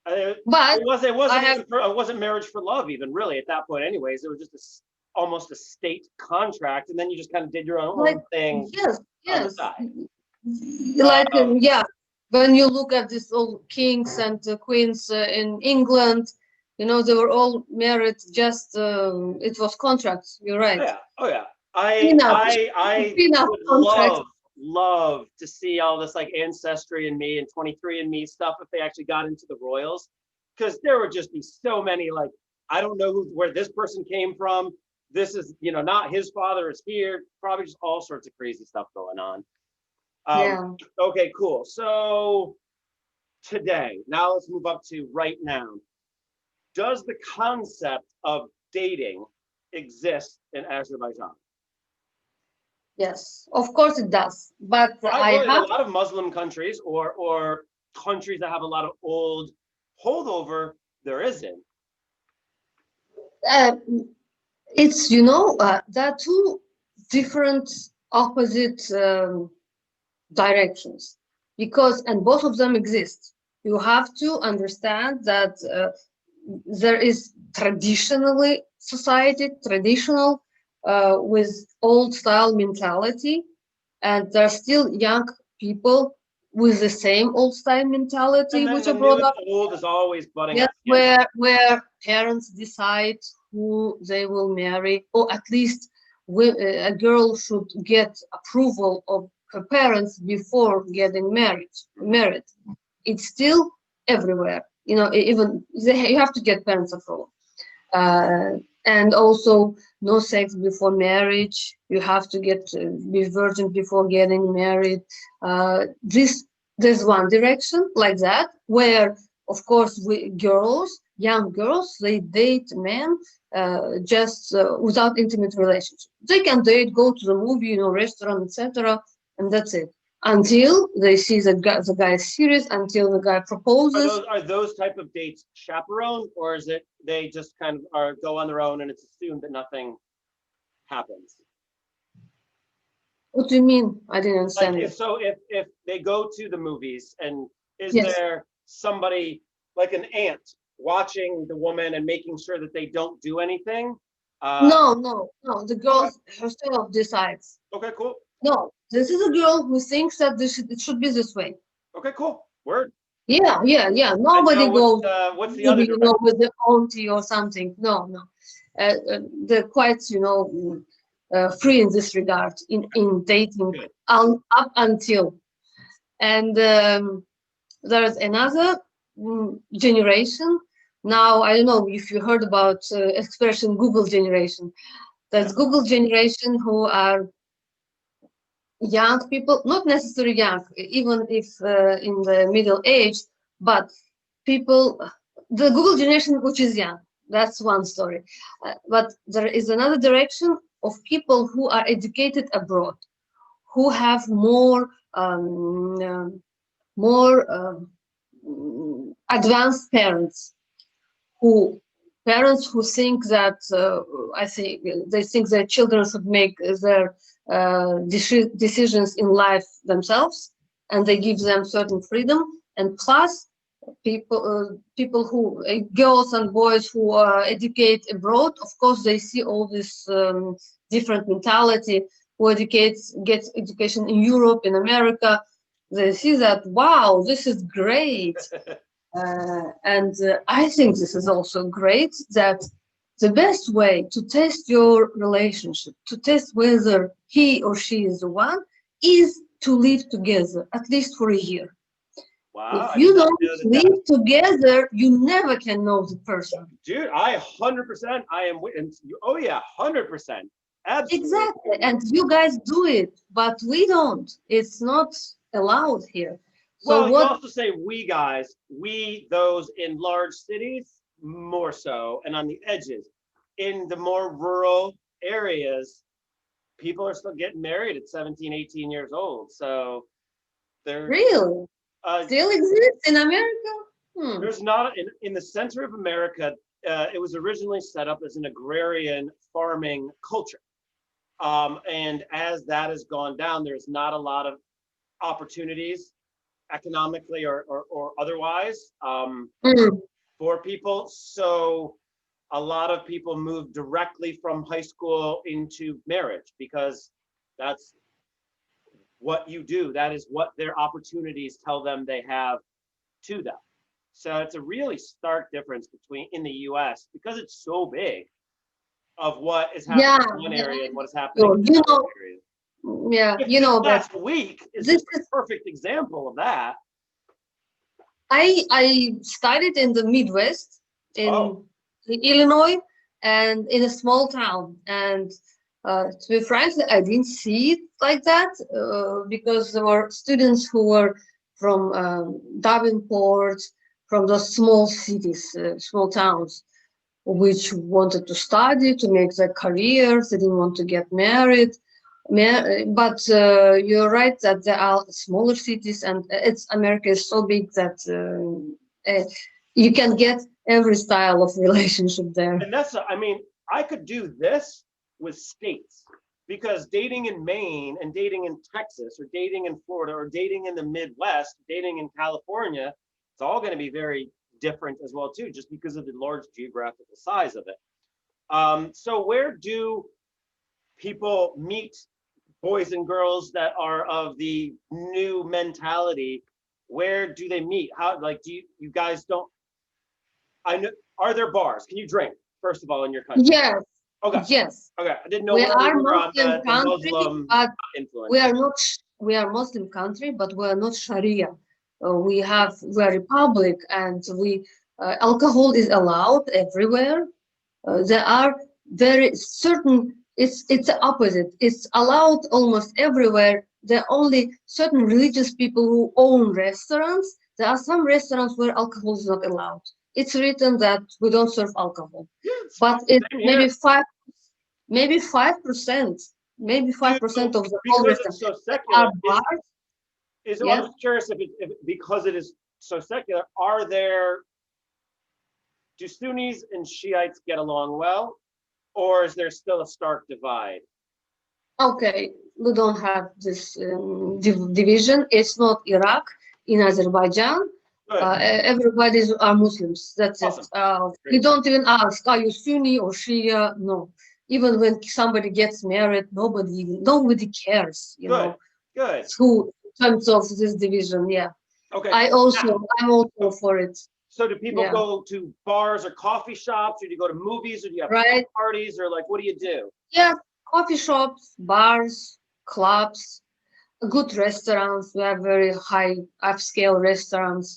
it But it I wasn't have, even for, it wasn't marriage for love even really at that point. Anyways, it was just almost a state contract, and then you just kind of did your like, own thing yes, on the yes. side. Like, Um, yeah, when you look at these old kings and queens in England, they were all married, just it was contracts. You're oh right. yeah, oh yeah. Enough, I enough would contracts. love to see all this like ancestry and me and 23 and me stuff if they actually got into the royals, because there would just be so many like I don't know where this person came from. This is not his father is here. Probably just all sorts of crazy stuff going on. Um, Yeah. okay, cool. So today, now let's move up to right now. Does the concept of dating exist in Azerbaijan? Yes, of course it does. But Right. I Well, in a have, lot of Muslim countries or countries that have a lot of old holdover, there isn't. uh, there are two different opposite directions, and both of them exist. You have to understand that there is traditionally society, traditional, with old style mentality, and there are still young people with the same old style mentality And then which the are new brought and up. old is always butting Yes, up against. where parents decide who they will marry, or at least a girl should get approval of her parents before getting married. Married, it's still everywhere. Even you have to get parents approval, uh, and also no sex before marriage. You have to be virgin before getting married. This There's one direction like that where, of course, young girls, they date men just without intimate relationship. They can date, go to the movie, restaurant, etc., and that's it. Until they see the guy is serious, until the guy proposes. Are those type of dates chaperoned, or is it they just kind of go on their own and it's assumed that nothing happens? What do you mean? I didn't Like understand you. if they go to the movies, and is Yes. there somebody like an aunt watching the woman and making sure that they don't do anything? Uh, No, no, no. The okay, girl herself decides. okay, cool. No, this is a girl who thinks that it should be this way. Okay, cool. Word. Yeah, yeah, yeah. And Nobody now goes what's the other maybe direction? with the auntie or something. No, no. They're quite free in this regard in dating Good. up until. And there's another generation. Now I don't know if you heard about expression Google generation. Yeah. There's Google generation who are young people, not necessarily young, even if in the middle age, but people, the Google generation, which is young. That's one story. But there is another direction of people who are educated abroad, who have more advanced who parents who think that I think they think their children should make their decisions in life themselves, and they give them certain freedom. And plus, people who girls and boys who educate abroad, of course, they see all this different mentality. Who gets education in Europe, in America, they see that, wow, this is great. And I think this is also great that the best way to test your relationship, to test whether he or she is the one, is to live together at least for a year. Wow, If I did you not don't know that. live together, you never can know the person. Dude, I 100%, I am, and oh yeah, 100%. Absolutely. Exactly, and you guys do it, but we don't. It's not allowed here. So Well, you what? also say we guys, we, those in large cities, more so, and on the edges. In the more rural areas, people are still getting married at 17, 18 years old. So there, Really? uh, Still exists in America? there's not, in the center of America, it was originally set up as an agrarian farming culture. And as that has gone down, there's not a lot of opportunities economically or otherwise Hmm. for people. So a lot of people move directly from high school into marriage because that's what you do. That is what their opportunities tell them they have to them. So it's a really stark difference between in the US because it's so big of what is happening Yeah, in one yeah. area and what is happening So, in you another know, area. yeah, Just you this know that last week is this just a is perfect example of that. I studied in the Midwest Oh, in Illinois and in a small town. And to be frank, I didn't see it like that because there were students who were from Davenport, from those small cities, small towns, which wanted to study to make their careers. They didn't want to get married. But you're right that there are smaller cities, and it's America is so big that you can get every style of relationship there. and that's, I mean, I could do this with states because dating in Maine and dating in Texas or dating in Florida or dating in the Midwest, dating in California, it's all going to be very different as well too, just because of the large geographical size of it. So where do people meet boys and girls that are of the new mentality? Where do they meet? How, like, do you guys don't, I know, are there bars? Can you drink, first of all, in your country? Yes, Okay, yes. okay. I didn't know We where we are were on Muslim the country, Muslim but influence. we are not. We are Muslim country, but we are not Sharia. We are republic, and we alcohol is allowed everywhere. There are very certain. It's the opposite. It's allowed almost everywhere. There are only certain religious people who own restaurants. There are some restaurants where alcohol is not allowed. It's written that we don't serve alcohol, Yeah, but it's same here. maybe 5%, maybe 5% of the whole Because it's restaurant so secular, are bars. I'm Yes. just curious if because it is so secular, do Sunnis and Shiites get along well, or is there still a stark divide? Okay, we don't have this division. It's not Iraq, in Azerbaijan. Good, Everybody are Muslims. That's it. awesome, We great, don't even ask, are you Sunni or Shia? No. Even when somebody gets married, nobody cares, you good, know, good. who in terms of this division. Yeah. Okay, I'm also for it. so do people Yeah. go to bars or coffee shops, or do you go to movies, or do you have Right. parties, or like what do you do? Yeah. Coffee shops, bars, clubs, good restaurants. We have very high upscale restaurants.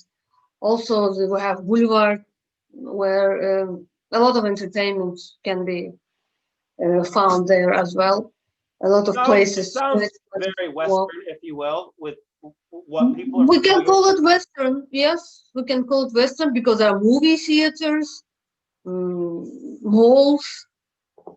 Also, we have boulevard where a lot of entertainment can be found there as well. A lot of It places. sounds very Walk. Western, if you will, with what people are We can familiar call with. it Western. Yes, we can call it Western because there are movie theaters, malls.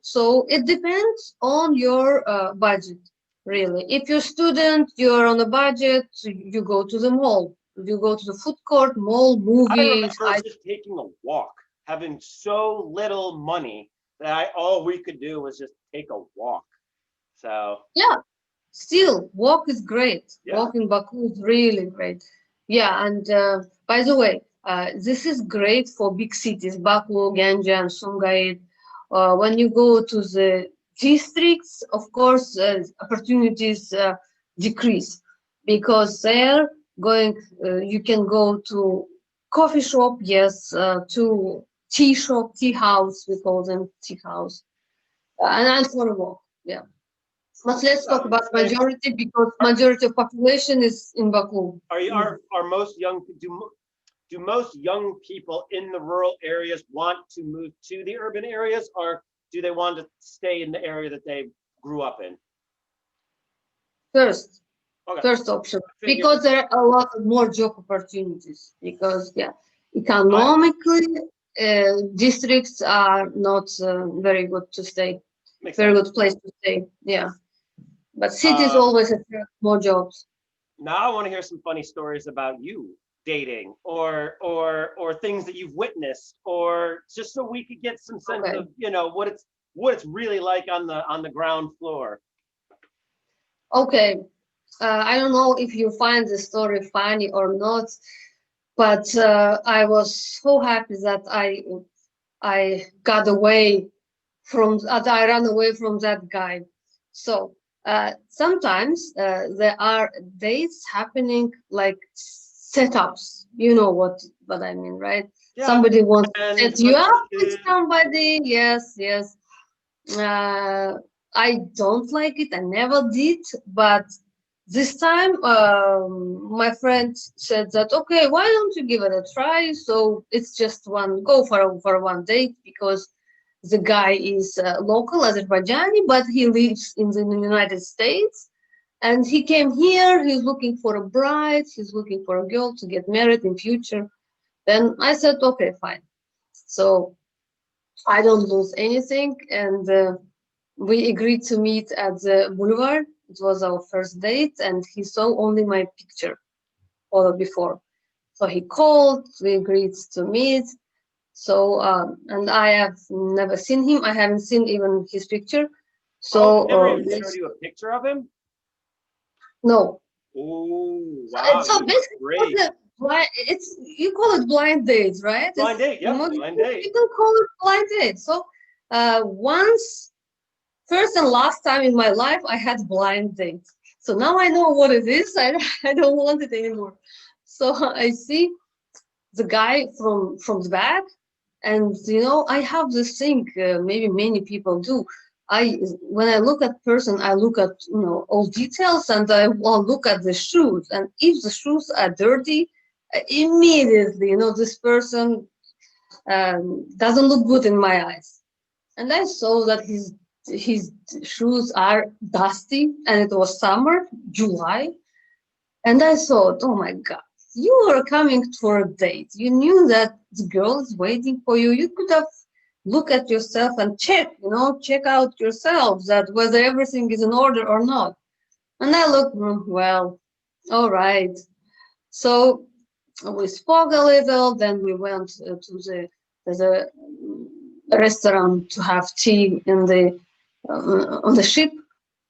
So it depends on your budget, really. If you're a student, you're on a budget, you go to the mall. You go to the food court, mall, I movies. remember just taking a walk, having so little money that all we could do was just take a walk. So Yeah, still, walk is great. yeah, Walk in Baku is really great. Yeah, and by the way, this is great for big cities, Baku, Ganja, and Sumgait. When you go to the districts, of course, opportunities decrease because you can go to coffee shop, yes, to tea shop, tea house. We call them tea house. And I want to walk. Yeah. But let's talk about majority because majority of population is in Baku. Are most young do most young people in the rural areas want to move to the urban areas, or do they want to stay in the area that they grew up in? First, Okay. first option, because there are a lot more job opportunities. Because economically, districts are not very good to stay. Very good place to stay. Yeah, but cities always attract more jobs. Now I want to hear some funny stories about you dating, or things that you've witnessed, or just so we could get some sense of what it's really like on the ground floor. Okay, I don't know if you find the story funny or not, but I was so happy that I got away I ran away from that guy. So sometimes there are dates happening like setups. You know what I mean, right? Yeah, somebody wants to set you up with somebody. Yes, yes. I don't like it. I never did, but this time my friend said that okay, why don't you give it a try? So it's just go for one date because the guy is local Azerbaijani, but he lives in the United States. And he came here, he's looking for a bride, he's looking for a girl to get married in future. Then I said, okay, fine. So I don't lose anything. And we agreed to meet at the boulevard. It was our first date, and he saw only my picture or before. So he called, we agreed to meet. So, and I have never seen him. I haven't seen even his picture. So, never even showed you a picture of him? No. Oh, wow. So basically, it's you call it blind dates, right? Blind date, yeah, blind date. People call it blind date. So, once, first and last time in my life, I had blind dates. So now I know what it is. I don't want it anymore. So I see the guy from the back. And I have this thing. Maybe many people do. When I look at person, I look at all details, and I will look at the shoes. And if the shoes are dirty, immediately this person doesn't look good in my eyes. And I saw that his shoes are dusty, and it was summer, July, and I thought, oh my God. You were coming for a date. You knew that the girl is waiting for you. You could have looked at yourself and check out yourself that whether everything is in order or not. And I looked, well, all right. So we spoke a little. Then we went to the restaurant to have tea in on the ship.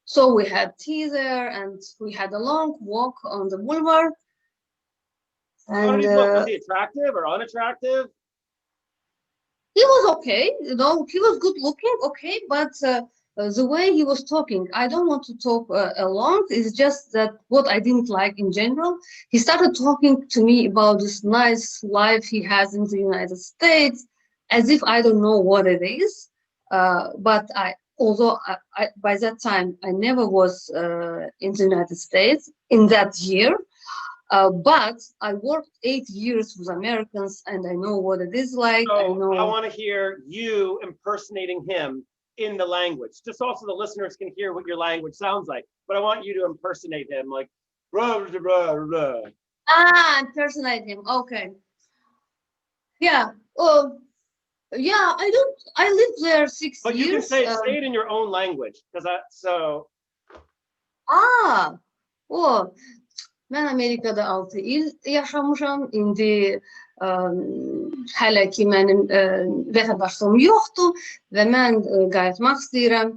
So we had tea there, and we had a long walk on the boulevard. And was he attractive or unattractive? He was okay, he was good looking, okay, but the way he was talking, I don't want to talk along. It's just that what I didn't like in general. He started talking to me about this nice life he has in the United States, as if I don't know what it is. But although by that time I never was in the United States in that year. But I worked 8 years with Americans, and I know what it is like. So I want to hear you impersonating him in the language, just also the listeners can hear what your language sounds like. But I want you to impersonate him, like blah blah blah blah. Impersonate him. Okay. Yeah. Yeah. I lived there 6 years. But you can say it in your own language, because Mən Amerikada 6 il yaşamışam. İndi hələ ki mənim vətəndaşlığım yoxdur və mən qayıtmaq istəyirəm.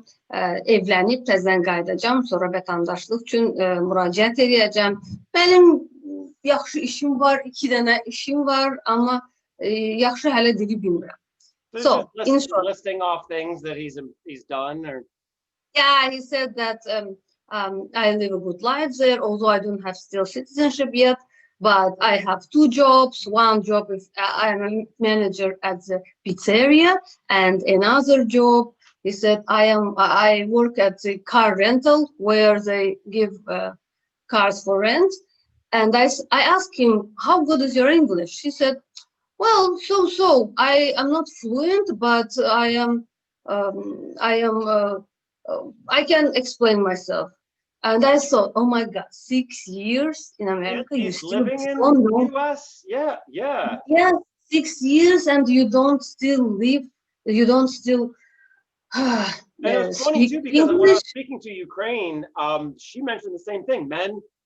Evlənib təzədən qayıdacağam, sonra vətəndaşlıq üçün müraciət edəcəm. Mənim yaxşı işim var, 2 dənə işim var, amma yaxşı hələ dili bilmirəm. So, listing off things that he's done, or yeah, he said that I live a good life there, although I don't have still citizenship yet. but I have two jobs. One job is I'm a manager at the pizzeria, and another job he said I work at the car rental where they give cars for rent. And I asked him, how good is your English? He said, well, so. I am not fluent, but I can explain myself. And I thought, oh my God, 6 years in America, you He's still living in don't the know. US. Yeah, yeah. Yeah, 6 years and you don't still live, you don't still And it was funny speak too, because when I English. was speaking to Ukraine, she mentioned the same thing.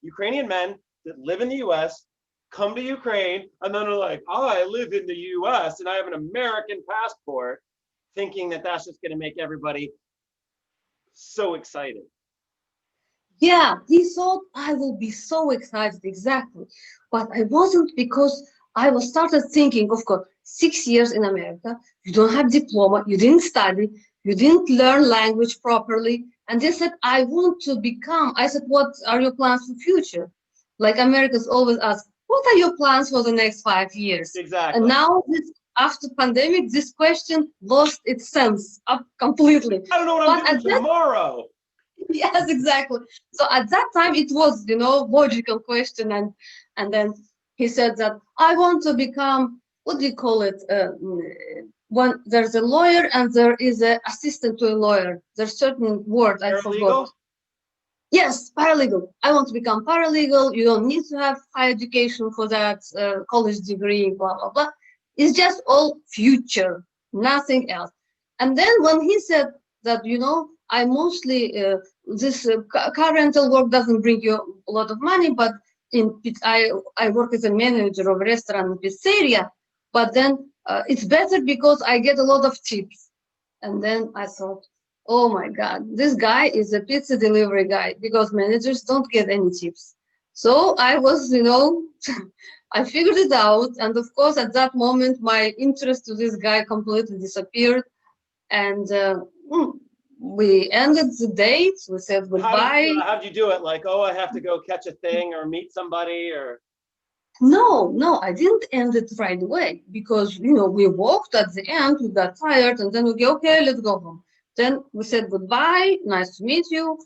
Ukrainian men that live in the US come to Ukraine and then are like, oh, I live in the US and I have an American passport, thinking that that's just going to make everybody so excited. Yeah, he thought I will be so excited, exactly. But I wasn't because I was started thinking, of course, 6 years in America, you don't have diploma, you didn't study, you didn't learn language properly. And they said, I want to become, I said, what are your plans for future? Like Americans always ask, what are your plans for the next 5 years? And Exactly. now this, after pandemic, this question lost its sense up completely. I don't know what I'm But doing at that tomorrow. yes, exactly. So at that time it was, logical question, and then he said that I want to become, what do you call it? When there's a lawyer and there is an assistant to a lawyer. There's certain word I forgot. Paralegal? Yes, paralegal. I want to become paralegal. You don't need to have high education for that, college degree, blah blah blah. It's just all future, nothing else. And then when he said that, I mostly this car rental work doesn't bring you a lot of money, but I work as a manager of a restaurant in pizzeria, but then it's better because I get a lot of tips. And then I thought, oh my God, this guy is a pizza delivery guy because managers don't get any tips. So I was, I figured it out. And of course, at that moment, my interest to this guy completely disappeared. And we ended the date. We said goodbye. How'd you do it? Like, oh, I have to go catch a thing or meet somebody or. No, I didn't end it right away because, we walked at the end, we got tired, and then we go, okay, let's go home. Then we said goodbye, nice to meet you,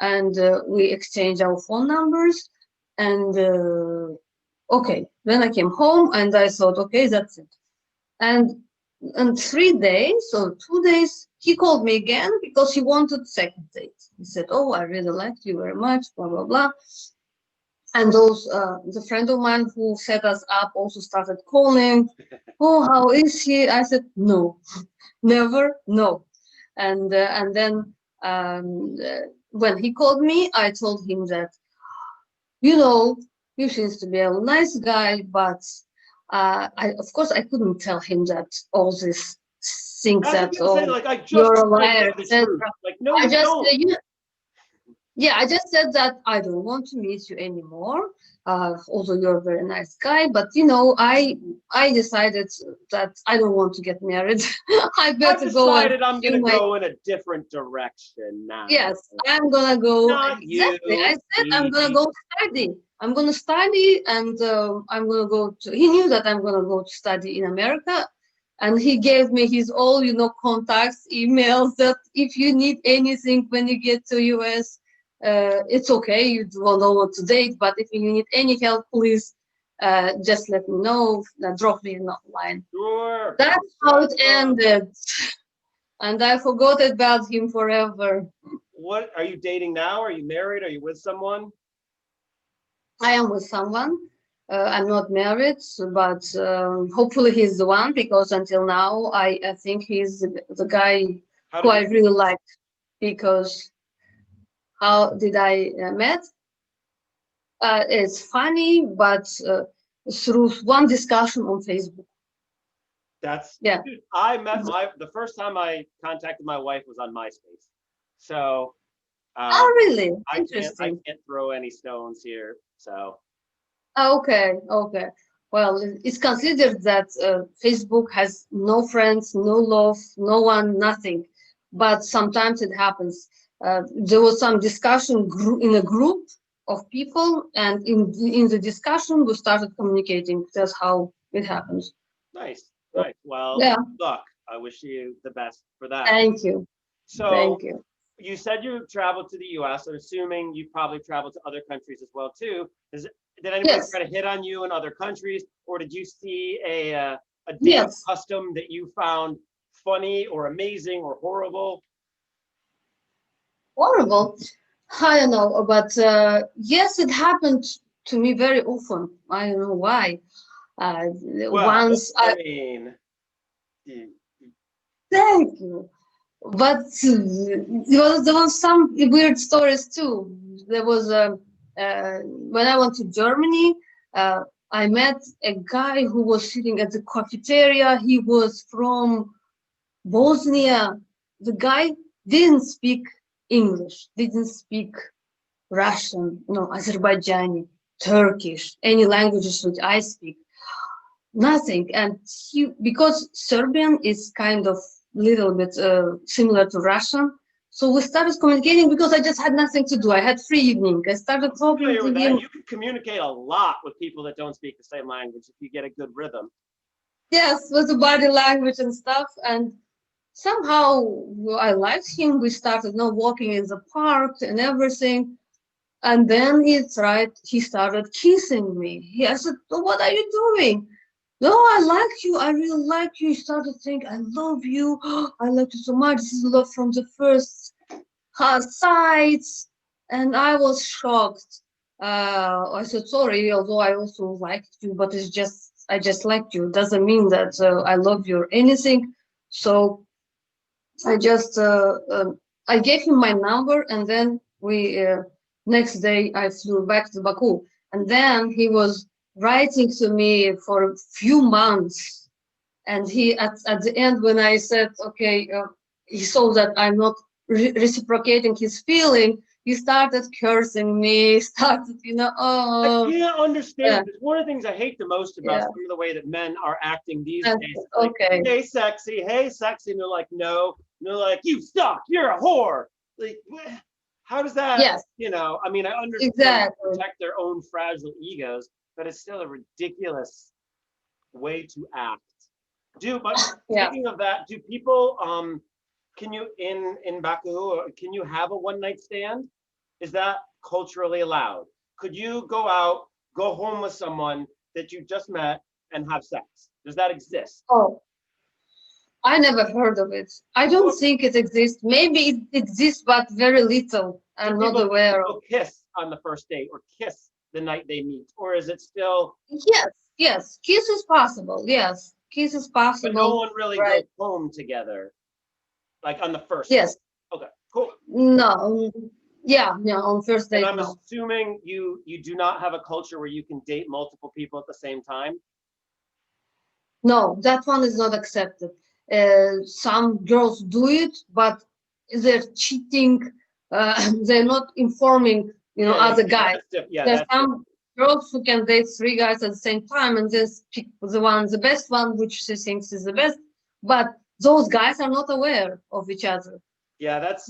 and we exchanged our phone numbers. And okay, then I came home and I thought, okay, that's it. And in 3 days or 2 days, he called me again because he wanted second date. He said, oh, I really liked you very much, blah, blah, blah. And the friend of mine who set us up also started calling. Oh, how is he? I said, no, never, no. And then when he called me, I told him that, he seems to be a nice guy, but of course, I couldn't tell him that all these things That's what that, people say, like, I just you're a told liar, you the etc. truth. Like, no, I you just, don't. yeah, I just said that I don't want to meet you anymore. Although you're a very nice guy, but I decided that I don't want to get married. I better go and decided I'm do gonna my. go in a different direction now. Yes, I'm gonna go. Not Exactly. you. I said I'm gonna go study. I'm gonna study, and I'm gonna go to. He knew that I'm gonna go to study in America, and he gave me his all, contacts, emails. That if you need anything when you get to US, it's okay. You don't know what to date, but if you need any help, please just let me know. Drop me a line. Sure. That's how it ended, and I forgot about him forever. What are you dating now? Are you married? Are you with someone? I am with someone. I'm not married, but hopefully he's the one because until now I think he's the guy How who did I you really like. Because how did I met? It's funny, but through one discussion on Facebook. That's Yeah. dude, I met the first time I contacted my wife was on MySpace. So Oh, really? I Interesting. can't throw any stones here. So Okay. Well, it's considered that Facebook has no friends, no love, no one, nothing. But sometimes it happens. There was some discussion in a group of people, and in the discussion we started communicating. That's how it happens. Nice, nice. Well, Yeah, good luck. I wish you the best for that. thank you. So Thank you. you said you traveled to the US. I'm assuming you've probably traveled to other countries as well too. Did anybody Yes, try to hit on you in other countries, or did you see a dating yes. custom that you found funny or amazing or horrible? Horrible. I don't know, but yes, it happened to me very often. I don't know why. Well, Once I I mean, y- thank you, but there was some weird stories too. There was when I went to Germany, uh, I met a guy who was sitting at the cafeteria. He was from Bosnia. The guy didn't speak English, didn't speak Russian, no, Azerbaijani, Turkish, any languages which I speak, nothing. And because Serbian is kind of little bit similar to Russian, so we started communicating because I just had nothing to do. I had free evening. I started I'm talking familiar to with him. that. You can communicate a lot with people that don't speak the same language if you get a good rhythm. Yes, with the body language and stuff. And somehow I liked him. We started walking in the park and everything. And then he started kissing me. I said, "Oh, what are you doing?" "No, I like you. I really like you." He started saying, "I love you. I love you so much. This is love from the first sight." And I was shocked. I said, "Sorry, although I also liked you, but I just liked you. It doesn't mean that I love you or anything." So I just I gave him my number, and then we next day I flew back to Baku, and then he was writing to me for a few months, and he at the end when I said okay, he saw that I'm not reciprocating his feeling. He started cursing me, started I oh can't yeah, understand. It's one of the things I hate the most about yeah, some of the way that men are acting these and days. It's like, okay, hey, sexy. And they're like, no. And they're like, you suck. You're a whore. Like, how does that, yes, I mean, I understand to exactly, protect their own fragile egos, but it's still a ridiculous way to act. But yeah. speaking of that, do people, can you, in Baku, can you have a one night stand? Is that culturally allowed? Could you go out, go home with someone that you just met and have sex? Does that exist? Oh, I never heard of it. I don't Or think it exists. Maybe it exists, but very little. do I'm not aware of. people kiss on the first date or kiss the night they meet? Or is it still, Yes, yes, kiss is possible. Yes, kiss is but no possible. one really goes Right. home together, like on the first date? Yes. Okay, cool. No. Yeah, yeah, on first And date, I'm no. assuming you do not have a culture where you can date multiple people at the same time. No, that one is not accepted. Some girls do it, but they're cheating. They're not informing, other guys. Yeah, There's that's some girls who can date three guys at the same time and just pick the best one, which she thinks is the best. But those guys are not aware of each other. Yeah, that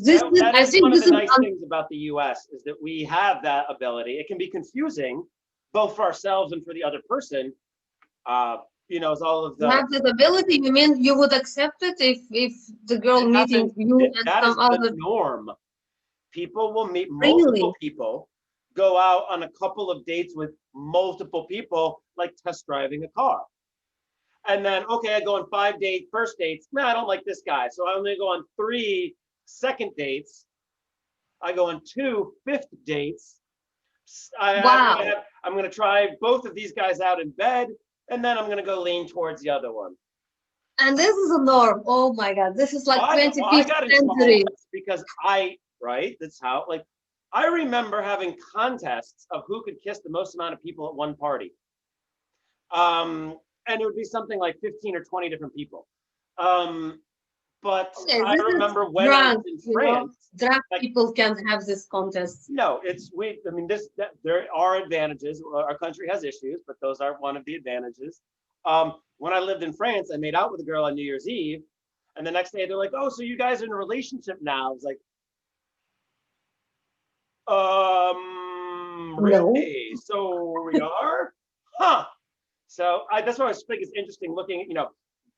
I is think one of this the is, nice things about the US is that we have that ability. It can be confusing both for ourselves and for the other person. Uh, as all of you the have that ability. You mean you would accept it if the girl it meeting happens, you and that is some the other norm. People will meet really? multiple people, go out on a couple of dates with multiple people, like test driving a car. And then, okay, I go on 5 first dates. Man, I don't like this guy. So I only go on 3 second dates. I go on 2 fifth dates. Wow. I'm gonna try both of these guys out in bed, and then I'm gonna go lean towards the other one. And this is a norm. Oh my God, this is like I 25th got into all century. this because right, that's how, like, I remember having contests of who could kiss the most amount of people at one party. And it would be something like 15 or 20 different people. But Okay, I this is remember when I drunk, was in France, drunk like, people can have this contest. no, I mean, there are advantages. Our country has issues, but those are one of the advantages. When I lived in France, I made out with a girl on New Year's Eve, and the next day they're like, "Oh, so you guys are in a relationship now?" I was like, No. Really? So we are? Huh. So that's why I think it's interesting looking at,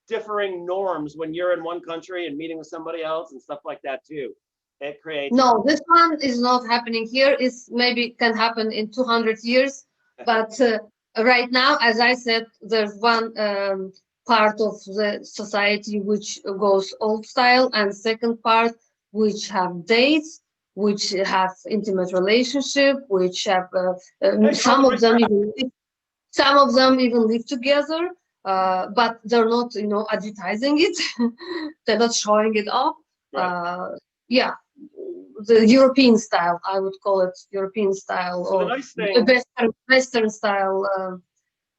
differing norms when you're in one country and meeting with somebody else and stuff like that too. It creates. No, this one is not happening here. It's maybe can happen in 200 years, but right now, as I said, there's one part of the society which goes old style, and second part which have dates, which have intimate relationship, which have Hey, some of them even some of them even live together, but they're not, advertising it. They're not showing it off. right. Yeah, the European style, I would call it European style So the or nice thing, Western style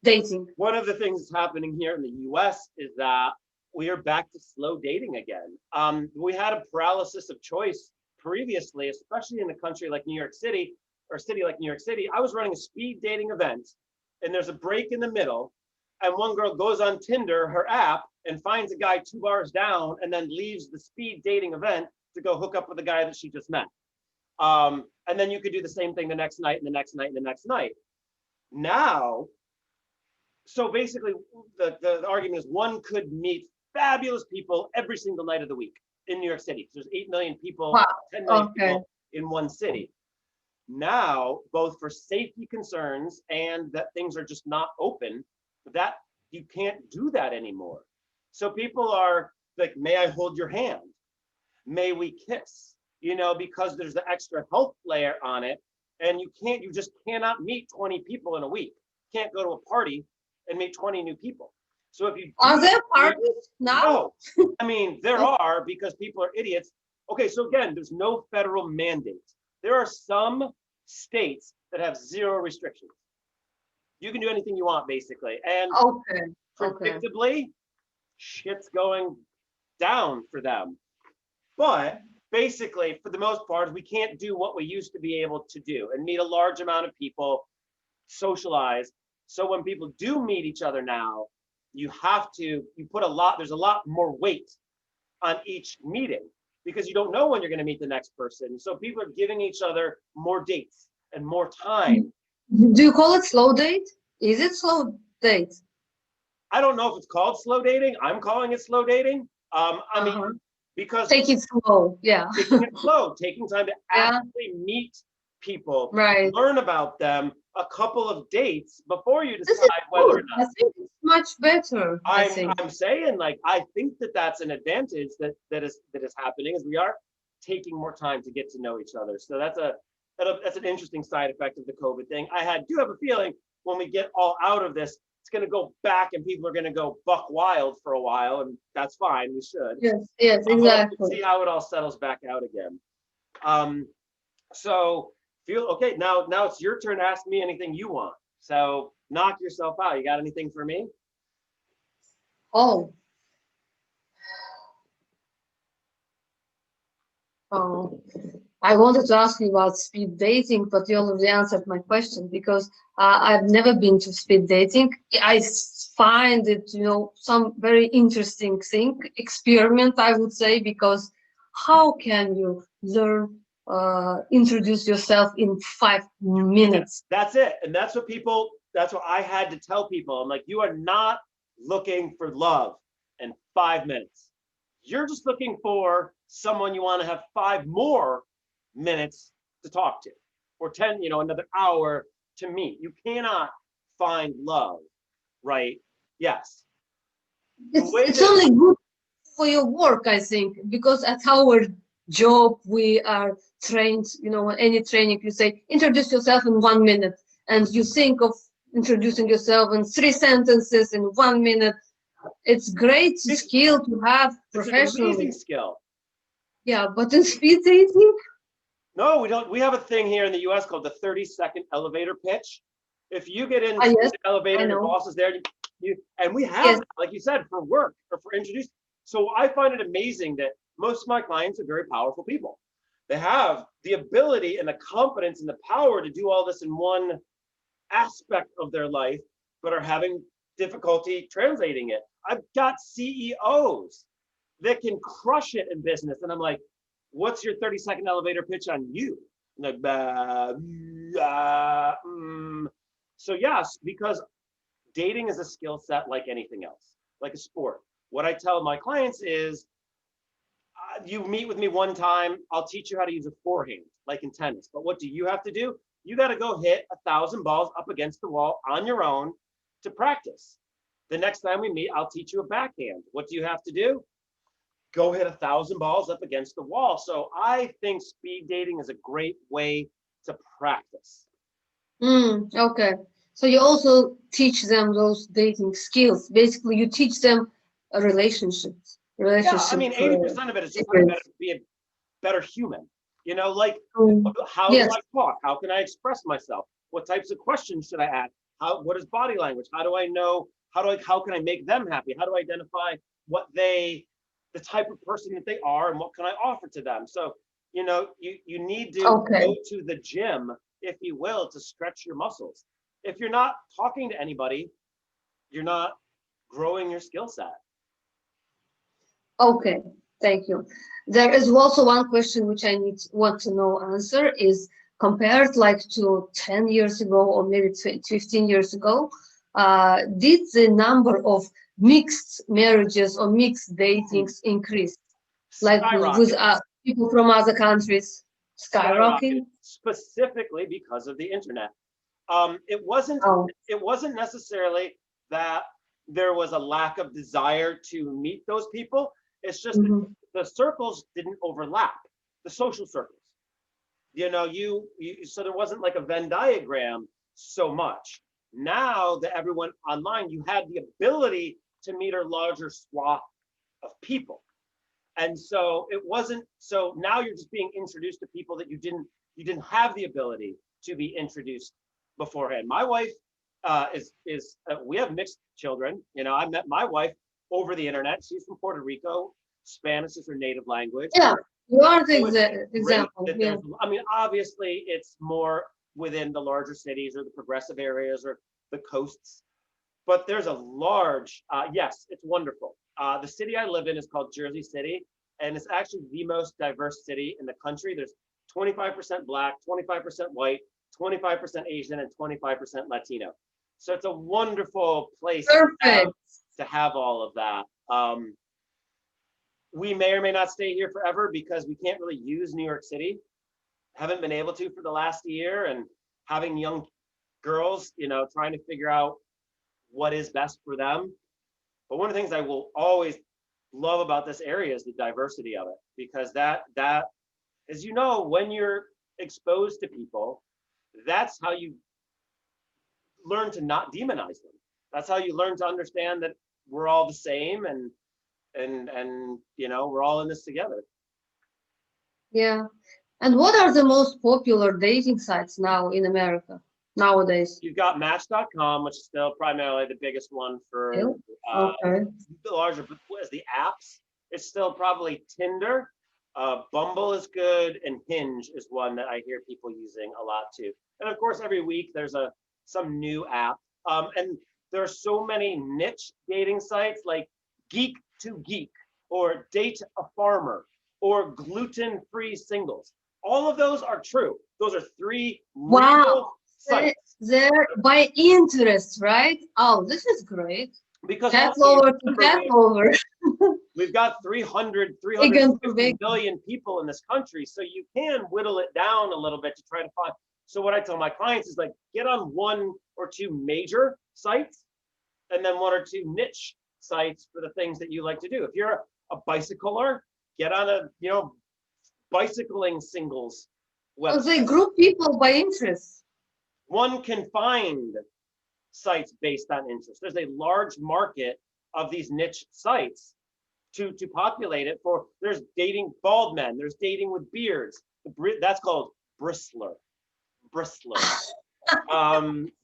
dating. one of the things that's happening here in the US is that we are back to slow dating again. We had a paralysis of choice previously, especially in a country like New York City or a city like New York City. I was running a speed dating event and there's a break in the middle and one girl goes on Tinder, her app, and finds a guy 2 bars down and then leaves the speed dating event to go hook up with the guy that she just met. And then you could do the same thing the next night and the next night and the next night. Now, so basically the argument is one could meet fabulous people every single night of the week in New York City. There's 8 million people, Wow. 10 million Okay. people in one city. Now, both for safety concerns and that things are just not open, that you can't do that anymore. So people are like, may I hold your hand? May we kiss? Because there's the extra health layer on it. And you just cannot meet 20 people in a week. You can't go to a party and meet 20 new people. So if you Are there parties now? no, I mean, there are because people are idiots. Okay, so again, there's no federal mandate. There are some states that have zero restrictions. You can do anything you want, basically. And Okay. predictably, shit's going down for them. But basically, for the most part, we can't do what we used to be able to do and meet a large amount of people, socialize. So when people do meet each other now, you put there's a lot more weight on each meeting because you don't know when you're going to meet the next person. So people are giving each other more dates and more time. Do you call it slow date? Is it slow date? I don't know if it's called slow dating. I'm calling it slow dating. I mean, because Take it slow. Yeah. taking it slow, taking time to Yeah. actually meet people, Right. learn about them, a couple of dates before you This is decide whether or good. not. I think it's much better. I think. I'm saying, like, I think that's an advantage that is happening, is we are taking more time to get to know each other. So that's an interesting side effect of the COVID thing. Do have a feeling when we get all out of this, it's going to go back and people are going to go buck wild for a while, and that's fine. We should. Yes, We'll exactly. see how it all settles back out again. So feel okay. Now it's your turn to ask me anything you want. So knock yourself out. You got anything for me? Oh. I wanted to ask you about speed dating, but you already answered my question because I've never been to speed dating. I find it, some very interesting experiment, I would say, because how can you learn, introduce yourself in 5 minutes? That's it. And that's what I had to tell people. I'm like, you are not looking for love in 5 minutes. You're just looking for someone you want to have 5 more minutes to talk to, or 10, another hour to meet. You cannot find love, right? Yes. It's only good for your work, I think, because at our job we are trained, any training you say, introduce yourself in 1 minute, and you think of introducing yourself in 3 sentences in 1 minute. It's great skill to have professionally. It's an amazing skill. Yeah, but in speed dating? No, we don't. We have a thing here in the US called the 30-second elevator pitch. If you get into Yes, the elevator and your boss is there, and we have, like you said, for work or for introducing. So I find it amazing that most of my clients are very powerful people. They have the ability and the confidence and the power to do all this in one aspect of their life, but are having difficulty translating it. I've got CEOs that can crush it in business. And I'm like, what's your 30-second elevator pitch on you? like so yes, because dating is a skill set like anything else, like a sport. What I tell my clients is, you meet with me one time, I'll teach you how to use a forehand, like in tennis. But what do you have to do? You got to go hit 1,000 balls up against the wall on your own to practice. The next time we meet, I'll teach you a backhand. What do you have to do? Go hit 1,000 balls up against the wall. So I think speed dating is a great way to practice. Okay. So you also teach them those dating skills. Basically, you teach them relationships, Yeah, I relationship. mean, 80% of it is just how to Skills. be a better human. You know, like, how do Yes. I talk? How can I express myself? What types of questions should I ask? What is body language? How do I know? How can I make them happy? How do I identify the type of person that they are, and what can I offer to them? So, you need to Okay. go to the gym, if you will, to stretch your muscles. If you're not talking to anybody, you're not growing your skill set. Okay. Thank you. There is also one question which I want to know answer is compared like to 10 years ago or maybe 15 years ago, did the number of mixed marriages or mixed datings increase? Like with Skyrocket. people from other countries Skyrocketed skyrocketing? specifically because of the internet. Um, it wasn't Oh, it wasn't necessarily that there was a lack of desire to meet those people. It's just that mhm. the circles didn't overlap, the social circles. So there wasn't like a Venn diagram so much. Now that everyone online, you had the ability to meet a larger swath of people. And so it wasn't, so now you're just being introduced to people that you didn't have the ability to be introduced beforehand. My wife is we have mixed children. I met my wife over the internet. She's from Puerto Rico. Spanish is her native language. Yeah, you are the So it's great example. that Yeah. I mean, obviously it's more within the larger cities or the progressive areas or the coasts, but there's a large, yes, it's wonderful. The city I live in is called Jersey City, and it's actually the most diverse city in the country. There's 25% Black, 25% white, 25% Asian, and 25% Latino. So it's a wonderful place Perfect. to have all of that. We may or may not stay here forever because we can't really use New York City. Haven't been able to for the last year, and having young girls, trying to figure out what is best for them. But one of the things I will always love about this area is the diversity of it, because that as when you're exposed to people, that's how you learn to not demonize them. That's how you learn to understand that we're all the same, and we're all in this together. Yeah. And what are the most popular dating sites now in America nowadays? You've got Match.com, which is still primarily the biggest one for Still? uh, Okay. the larger, but as the apps, it's still probably Tinder. Bumble is good, and Hinge is one that I hear people using a lot too. And of course, every week there's some new app. And there are so many niche dating sites like Geek to Geek or Date a Farmer or Gluten-Free Singles. All of those are true. Those are three Wow. real sites. They're by interest, right? Oh, this is great. Because Cat also, lover to cat lover. we've got 300, Vegan to 350 vegan. million people in this country. So you can whittle it down a little bit to try to find. So what I tell my clients is, like, get on one or two major sites and then one or two niche sites for the things that you like to do. If you're a bicycler, get on bicycling singles So website. they group people by interest. One can find sites based on interest. There's a large market of these niche sites to populate it for. There's dating bald men. There's dating with beards. That's called bristler.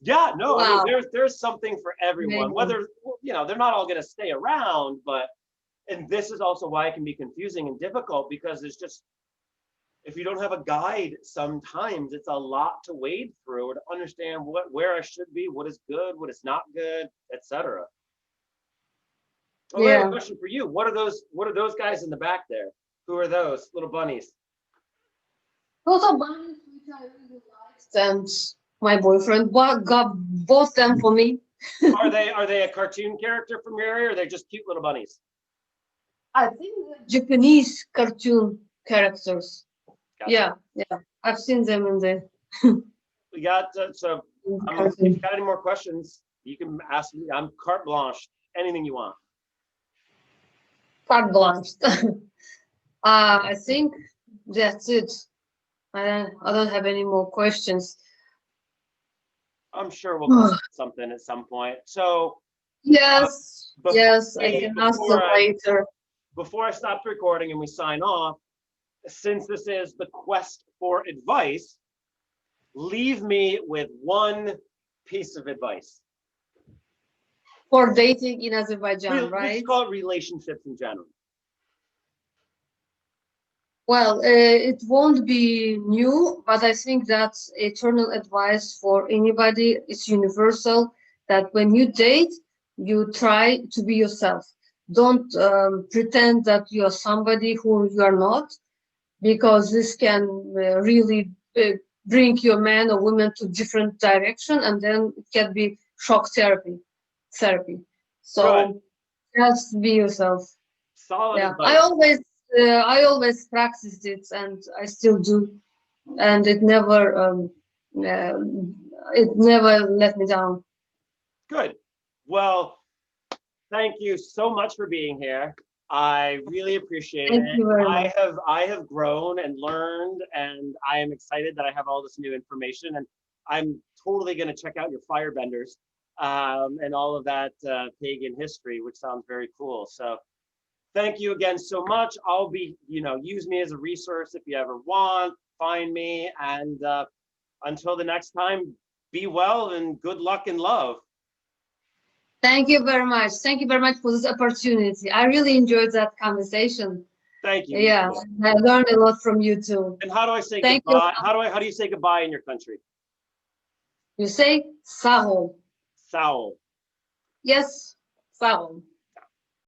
Yeah, no, I mean, Wow. there's something for everyone. Amazing. Whether they're not all going to stay around, and this is also why it can be confusing and difficult, because it's just, if you don't have a guide, sometimes it's a lot to wade through to understand where I should be, what is good, what is not good, etc. Oh, I have a Yeah. question for you. What are those guys in the back there? Who are those little bunnies? Those are bunnies And my boyfriend got both them for me. Are they a cartoon character from your area, or are they just cute little bunnies? I think Japanese cartoon characters. Gotcha. Yeah. I've seen them in the We got so if you got any more questions, you can ask me. I'm carte blanche. Anything you want. carte blanche. I think that's it. I don't have any more questions. I'm sure we'll come up with something at some point. So Yes, yes, I Hey, can ask them later. before I stop recording and we sign off, since this is the quest for advice, leave me with one piece of advice. For dating in Azerbaijan, We right? just call it relationships in general. Well, it won't be new, but I think that's eternal advice for anybody. It's universal that when you date, you try to be yourself. Don't pretend that you are somebody who you are not, because this can really bring your man or woman to different direction, and then it can be shock therapy. Good. So just be yourself. Solid Yeah, advice. I always practiced it, and I still do, and it never let me down. Good. Well, thank you so much for being here. I really appreciate Thank it. you very much. I have grown and learned, and I am excited that I have all this new information. And I'm totally going to check out your firebenders and all of that pagan history, which sounds very cool. So thank you again so much. I'll be, use me as a resource if you ever want. Find me, and until the next time, be well and good luck and love. Thank you very much. Thank you very much for this opportunity. I really enjoyed that conversation. Thank you. Yeah, I learned a lot from you too. And how do I say Thank goodbye? you. How do you say goodbye in your country? You say sağ ol. Sağ ol. Yes, sağ ol.